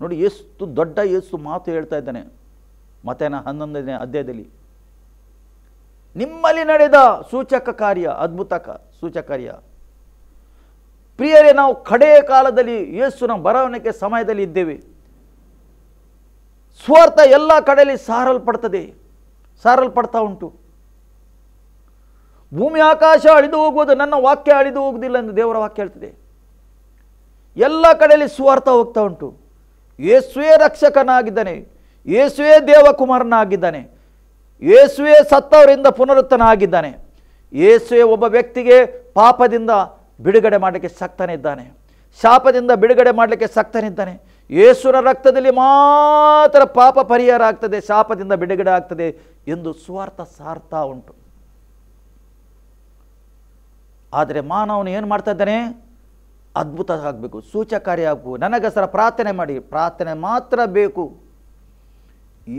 ನೋಡಿ ಎಷ್ಟು ದೊಡ್ಡ ಯೇಸು ಮಾತು ಹೇಳ್ತಾ ಇದ್ದಾನೆ ಮತ್ತಾಯನ 11ನೇ ಅಧ್ಯಾಯದಲ್ಲಿ. ನಿಮ್ಮಲ್ಲಿ ನಡೆದ ಸೂಚಕ ಕಾರ್ಯ, ಅದ್ಭುತ ಸೂಚಕ ಕಾರ್ಯ. ಪ್ರಿಯರೇ, ನಾವು ಕಡೆಯ ಕಾಲದಲ್ಲಿ ಯೇಸುವಿನ ಬರವಣಿಗೆ ಸಮಯದಲ್ಲಿ ಇದ್ದೇವೆ. ಸ್ವಾರ್ಥ ಎಲ್ಲ ಕಡೆಯಲ್ಲಿ ಸಾರಲ್ಪಡ್ತಾ ಉಂಟು. ಭೂಮಿ ಆಕಾಶ ಅಳಿದು ಹೋಗುವುದು, ನನ್ನ ವಾಕ್ಯ ಅಳಿದು ಹೋಗುವುದಿಲ್ಲ ಎಂದು ದೇವರ ವಾಕ್ಯ ಹೇಳ್ತಿದೆ. ಎಲ್ಲ ಕಡೆಯಲ್ಲಿ ಸ್ವಾರ್ಥ ಹೋಗ್ತಾ ಉಂಟು. ಯೇಸುವೇ ರಕ್ಷಕನಾಗಿದ್ದಾನೆ, ಯೇಸುವೇ ದೇವಕುಮಾರನಾಗಿದ್ದಾನೆ, ಯೇಸುವೇ ಸತ್ತವರಿಂದ ಪುನರುತ್ಥನಾಗಿದ್ದಾನೆ. ಯೇಸುವೇ ಒಬ್ಬ ವ್ಯಕ್ತಿಗೆ ಪಾಪದಿಂದ ಬಿಡುಗಡೆ ಮಾಡಲಿಕ್ಕೆ ಶಕ್ತನಿದ್ದಾನೆ, ಶಾಪದಿಂದ ಬಿಡುಗಡೆ ಮಾಡಲಿಕ್ಕೆ ಶಕ್ತನಿದ್ದಾನೆ. ಯೇಸುವಿನ ರಕ್ತದಲ್ಲಿ ಮಾತ್ರ ಪಾಪ ಪರಿಹಾರ ಆಗ್ತದೆ, ಶಾಪದಿಂದ ಬಿಡುಗಡೆ ಆಗ್ತದೆ ಎಂದು ಸುವಾರ್ಥ ಸಾರ್ಥ ಉಂಟು. ಆದರೆ ಮಾನವನು ಏನು ಮಾಡ್ತಾ ಇದ್ದಾನೆ? ಅದ್ಭುತ ಆಗಬೇಕು, ಸೂಚಕಾರಿ ಆಗಬೇಕು, ನನಗೋಸ್ಕರ ಪ್ರಾರ್ಥನೆ ಮಾಡಿ, ಪ್ರಾರ್ಥನೆ ಮಾತ್ರ ಬೇಕು,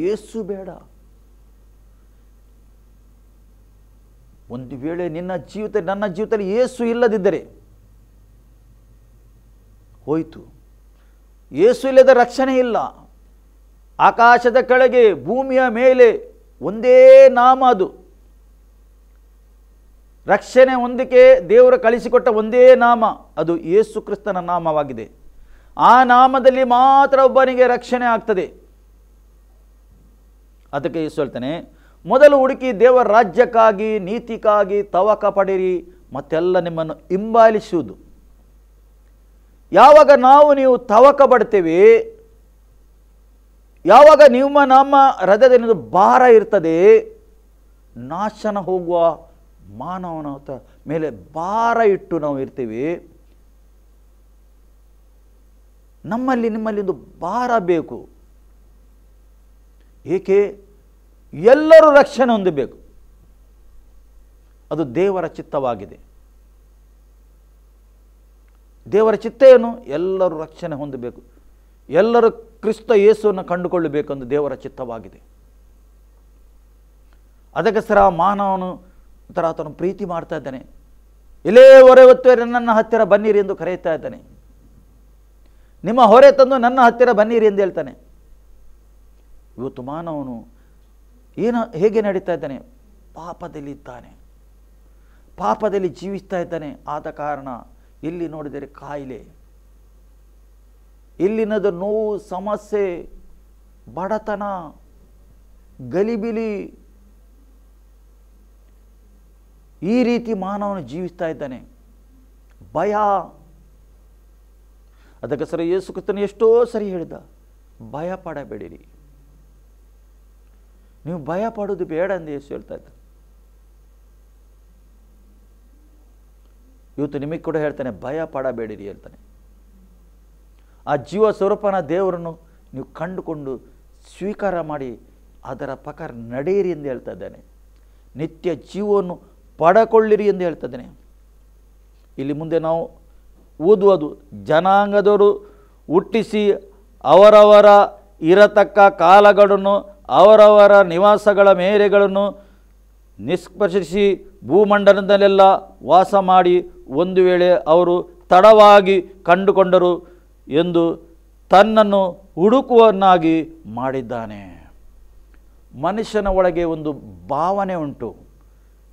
ಯೇಸು ಬೇಡ. ಒಂದು ವೇಳೆ ನಿನ್ನ ಜೀವಿತ ನನ್ನ ಜೀವಿತದಲ್ಲಿ ಯೇಸು ಇಲ್ಲದಿದ್ದರೆ ಹೋಯಿತು. ಯೇಸು ಇಲ್ಲದ ರಕ್ಷಣೆ ಇಲ್ಲ. ಆಕಾಶದ ಕೆಳಗೆ ಭೂಮಿಯ ಮೇಲೆ ಒಂದೇ ನಾಮ, ಅದು ರಕ್ಷಣೆ ಹೊಂದಿಕೆ ದೇವರು ಕಳಿಸಿಕೊಟ್ಟ ಒಂದೇ ನಾಮ, ಅದು ಯೇಸು ಕ್ರಿಸ್ತನ ನಾಮವಾಗಿದೆ. ಆ ನಾಮದಲ್ಲಿ ಮಾತ್ರ ಒಬ್ಬನಿಗೆ ರಕ್ಷಣೆ ಆಗ್ತದೆ. ಅದಕ್ಕೆ ಯೇಸು ಹೇಳ್ತಾನೆ, ಮೊದಲು ಹುಡುಕಿ ದೇವರ ರಾಜ್ಯಕ್ಕಾಗಿ ನೀತಿಗಾಗಿ ತವಕ ಪಡಿರಿ, ಮತ್ತೆಲ್ಲ ನಿಮ್ಮನ್ನು ಹಿಂಬಾಲಿಸುವುದು. ಯಾವಾಗ ನೀವು ತವಕ ಪಡ್ತೇವೆ, ಯಾವಾಗ ನಮ್ಮ ಹೃದಯದಲ್ಲಿ ಭಾರ ಇರ್ತದೆ, ನಾಶನ ಹೋಗುವ ಮಾನವನ ಮೇಲೆ ಭಾರ ಇಟ್ಟು ನಾವು ಇರ್ತೀವಿ. ನಿಮ್ಮಲ್ಲಿ ಒಂದು ಭಾರ ಬೇಕು. ಏಕೆ? ಎಲ್ಲರೂ ರಕ್ಷಣೆ ಹೊಂದಬೇಕು, ಅದು ದೇವರ ಚಿತ್ತವಾಗಿದೆ. ದೇವರ ಚಿತ್ತ ಏನು? ಎಲ್ಲರೂ ರಕ್ಷಣೆ ಹೊಂದಬೇಕು, ಎಲ್ಲರೂ ಕ್ರಿಸ್ತ ಯೇಸುವನ್ನು ಕಂಡುಕೊಳ್ಳಬೇಕೆಂದು ದೇವರ ಚಿತ್ತವಾಗಿದೆ. ಅದಕ್ಕೋಸ್ಕರ ಮಾನವನು ಆತನು ಪ್ರೀತಿ ಮಾಡ್ತಾ ಇದ್ದಾನೆ. ಇಲ್ಲೇ ಹೊರೆ ಹೊತ್ತುವರೆ ನನ್ನ ಹತ್ತಿರ ಬನ್ನಿರಿ ಎಂದು ಕರೆಯುತ್ತಾ ಇದ್ದಾನೆ. ನಿಮ್ಮ ಹೊರೆ ತಂದು ನನ್ನ ಹತ್ತಿರ ಬನ್ನಿರಿ ಎಂದು ಹೇಳ್ತಾನೆ. ಇವತ್ತು ಮಾನವನು ಹೇಗೆ ನಡೀತಾ ಇದ್ದಾನೆ? ಪಾಪದಲ್ಲಿದ್ದಾನೆ, ಪಾಪದಲ್ಲಿ ಜೀವಿಸ್ತಾ ಇದ್ದಾನೆ. ಆದ ಕಾರಣ ಇಲ್ಲಿ ನೋಡಿದರೆ ಕಾಯಿಲೆ, ಇಲ್ಲಿನದು ನೋವು, ಸಮಸ್ಯೆ, ಬಡತನ, ಗಲಿಬಿಲಿ, ಈ ರೀತಿ ಮಾನವನು ಜೀವಿಸ್ತಾ ಇದ್ದಾನೆ. ಭಯ. ಅದಕ್ಕೋಸ್ಕರ ಯೇಸು ಕ್ರಿಸ್ತನು ಎಷ್ಟೋ ಸರಿ ಹೇಳಿದ, ಭಯ ಪಡಬೇಡಿರಿ. ನೀವು ಭಯ ಪಡೋದು ಬೇಡ ಎಂದು ಯೇಸು ಹೇಳ್ತಾ ಇದ್ದ. ಇವತ್ತು ನಿಮಗೆ ಕೂಡ ಹೇಳ್ತಾನೆ, ಭಯ ಪಡಬೇಡಿರಿ ಹೇಳ್ತಾನೆ. ಆ ಜೀವ ಸ್ವರೂಪನ ದೇವರನ್ನು ನೀವು ಕಂಡುಕೊಂಡು ಸ್ವೀಕಾರ ಮಾಡಿ ಅದರ ಪ್ರಕಾರ ನಡೆಯಿರಿ ಎಂದು ಹೇಳ್ತಾ ಇದ್ದಾನೆ. ನಿತ್ಯ ಜೀವವನ್ನು ಪಡಕೊಳ್ಳಿರಿ ಎಂದು ಹೇಳ್ತಾ ಇದ್ದಾನೆ. ಇಲ್ಲಿ ಮುಂದೆ ನಾವು ಓದುವುದು, ಜನಾಂಗದವರು ಹುಟ್ಟಿಸಿ ಅವರವರ ಇರತಕ್ಕ ಕಾಲಗಳನ್ನು ಅವರವರ ನಿವಾಸಗಳ ಮೇರೆಗಳನ್ನು ನಿಷ್ಕರ್ಷಿಸಿ ಭೂಮಂಡಲದಲ್ಲೆಲ್ಲ ವಾಸ ಮಾಡಿ ಒಂದು ವೇಳೆ ಅವರು ತಡವಾಗಿ ಕಂಡುಕೊಂಡರು ಎಂದು ತನ್ನನ್ನು ಹುಡುಕುವನ್ನಾಗಿ ಮಾಡಿದ್ದಾನೆ. ಮನುಷ್ಯನ ಒಳಗೆ ಒಂದು ಭಾವನೆ ಉಂಟು,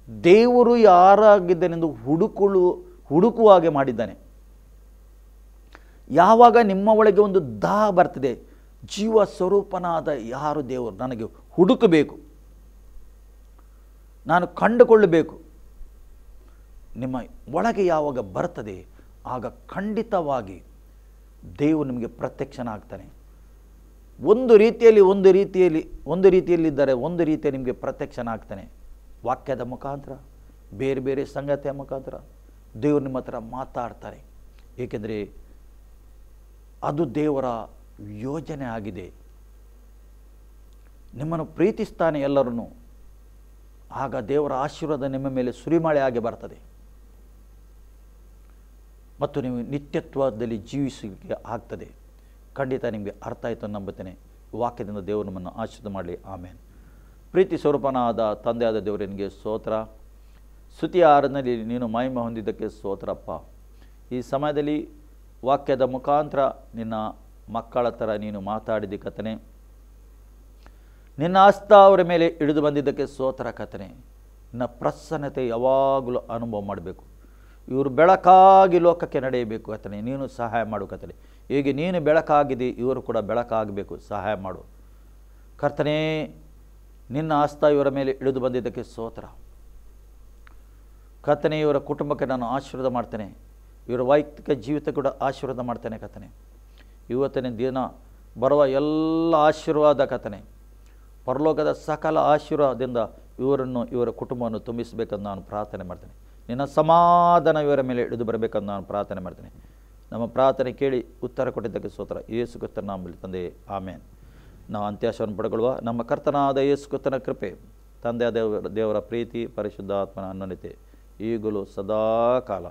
ದೇವರು ಯಾರಾಗಿದ್ದಾನೆಂದು ಹುಡುಕುವ ಹಾಗೆ ಮಾಡಿದ್ದಾನೆ. ಯಾವಾಗ ನಿಮ್ಮ ಒಳಗೆ ಒಂದು ದಾಹ ಬರ್ತದೆ, ಜೀವ ಸ್ವರೂಪನಾದ ಯಾರು ದೇವರು ನನಗೆ ಹುಡುಕಬೇಕು, ನಾನು ಕಂಡುಕೊಳ್ಳಬೇಕು, ನಿಮ್ಮ ಒಳಗೆ ಯಾವಾಗ ಬರ್ತದೆ ಆಗ ಖಂಡಿತವಾಗಿ ದೇವರು ನಿಮಗೆ ಪ್ರತ್ಯಕ್ಷನಾಗ್ತಾನೆ. ಒಂದು ರೀತಿಯಲ್ಲಿದ್ದರೆ ಒಂದು ರೀತಿಯಲ್ಲಿ ನಿಮಗೆ ಪ್ರತ್ಯಕ್ಷನಾಗ್ತಾನೆ. ವಾಕ್ಯದ ಮುಖಾಂತರ, ಬೇರೆ ಬೇರೆ ಸಂಗತಿಯ ಮುಖಾಂತರ ದೇವರು ನಿಮ್ಮ ಹತ್ರ ಮಾತಾಡ್ತಾರೆ. ಏಕೆಂದರೆ ಅದು ದೇವರ ಯೋಜನೆ ಆಗಿದೆ. ನಿಮ್ಮನ್ನು ಪ್ರೀತಿಸ್ತಾನೆ ಎಲ್ಲರನ್ನು. ಆಗ ದೇವರ ಆಶೀರ್ವಾದ ನಿಮ್ಮ ಮೇಲೆ ಸುರಿಮಳೆ ಆಗಿ ಬರ್ತದೆ ಮತ್ತು ನೀವು ನಿತ್ಯತ್ವದಲ್ಲಿ ಜೀವಿಸಲಿಕ್ಕೆ ಆಗ್ತದೆ. ಖಂಡಿತ ನಿಮಗೆ ಅರ್ಥ ಆಯಿತು ನಂಬುತ್ತೇನೆ. ವಾಕ್ಯದಿಂದ ದೇವರು ನಮ್ಮನ್ನು ಆಶೀರ್ವಾದ ಮಾಡಲಿ. ಆಮೇನ್. ಪ್ರೀತಿ ಸ್ವರೂಪನಾದ ತಂದೆಯಾದ ದೇವರನಿಗೆ ಸ್ತೋತ್ರ. ಸ್ತುತಿಯ ಆರಾಧನೆಯಲ್ಲಿ ನೀನು ಮಹಿಮೆ ಹೊಂದಿದ್ದಕ್ಕೆ ಸ್ತೋತ್ರಪ್ಪ. ಈ ಸಮಯದಲ್ಲಿ ವಾಕ್ಯದ ಮುಖಾಂತರ ನಿನ್ನ ಮಕ್ಕಳ ಥರ ನೀನು ಮಾತಾಡಿದ ಕಥನೆ, ನಿನ್ನ ಹಸ್ತ ಅವರ ಮೇಲೆ ಹಿಡಿದು ಬಂದಿದ್ದಕ್ಕೆ ಸ್ತೋತ್ರ ಕಥನೆ. ನಿನ್ನ ಪ್ರಸನ್ನತೆ ಯಾವಾಗಲೂ ಅನುಭವ ಮಾಡಬೇಕು. ಇವರು ಬೆಳಕಾಗಿ ಲೋಕಕ್ಕೆ ನಡೆಯಬೇಕು ಕಥನೆ. ನೀನು ಸಹಾಯ ಮಾಡು ಕಥನೆ. ಹೇಗೆ ನೀನು ಬೆಳಕಾಗಿದೆ, ಇವರು ಕೂಡ ಬೆಳಕಾಗಬೇಕು. ಸಹಾಯ ಮಾಡು ಕರ್ತನೇ. ನಿನ್ನ ಹಸ್ತ ಇವರ ಮೇಲೆ ಇಳಿದು ಬಂದಿದ್ದಕ್ಕೆ ಸ್ತೋತ್ರ ಕರ್ತನೇ. ಇವರ ಕುಟುಂಬಕ್ಕೆ ನಾನು ಆಶೀರ್ವಾದ ಮಾಡ್ತೇನೆ. ಇವರ ವೈಯಕ್ತಿಕ ಜೀವಿತ ಕೂಡ ಆಶೀರ್ವಾದ ಮಾಡ್ತೇನೆ ಕರ್ತನೇ. ಇವತ್ತಿನ ದಿನ ಬರುವ ಎಲ್ಲ ಆಶೀರ್ವಾದ ಕರ್ತನೇ, ಪರಲೋಕದ ಸಕಲ ಆಶೀರ್ವಾದದಿಂದ ಇವರನ್ನು ಇವರ ಕುಟುಂಬವನ್ನು ತುಂಬಿಸಬೇಕಂದು ನಾನು ಪ್ರಾರ್ಥನೆ ಮಾಡ್ತೇನೆ. ನಿನ್ನ ಸಮಾಧಾನ ಇವರ ಮೇಲೆ ಇಳಿದು ಬರಬೇಕಂದು ನಾನು ಪ್ರಾರ್ಥನೆ ಮಾಡ್ತೇನೆ. ನಮ್ಮ ಪ್ರಾರ್ಥನೆ ಕೇಳಿ ಉತ್ತರ ಕೊಟ್ಟಿದ್ದಕ್ಕೆ ಸ್ತೋತ್ರ. ಯೇಸು ಕ್ರಿಸ್ತನ ನಾಮದಲ್ಲಿ ತಂದೆ, ಆಮೇನ್. ನಾವು ಅಂತ್ಯಾಶವನ್ನು ಪಡೆಕೊಳ್ಳುವ. ನಮ್ಮ ಕರ್ತನಾದ ಯೇಸು ಕ್ರಿಸ್ತನ ಕೃಪೆ, ತಂದೆಯ ದೇವರ ಪ್ರೀತಿ, ಪರಿಶುದ್ಧಾತ್ಮನ ಅನ್ಯೋನ್ಯತೆ ಈಗಲೂ ಸದಾಕಾಲ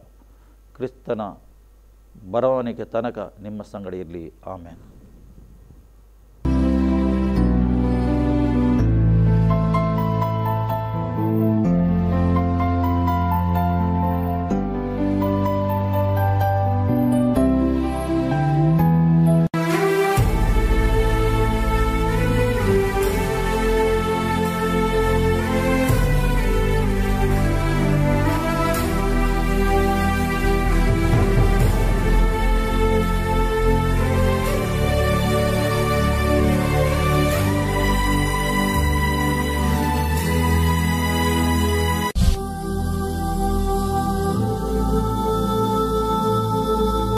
ಕ್ರಿಸ್ತನ ಬರವಣಿಗೆ ತನಕ ನಿಮ್ಮ ಸಂಗಡ ಇರಲಿ. ಆಮೇನ್.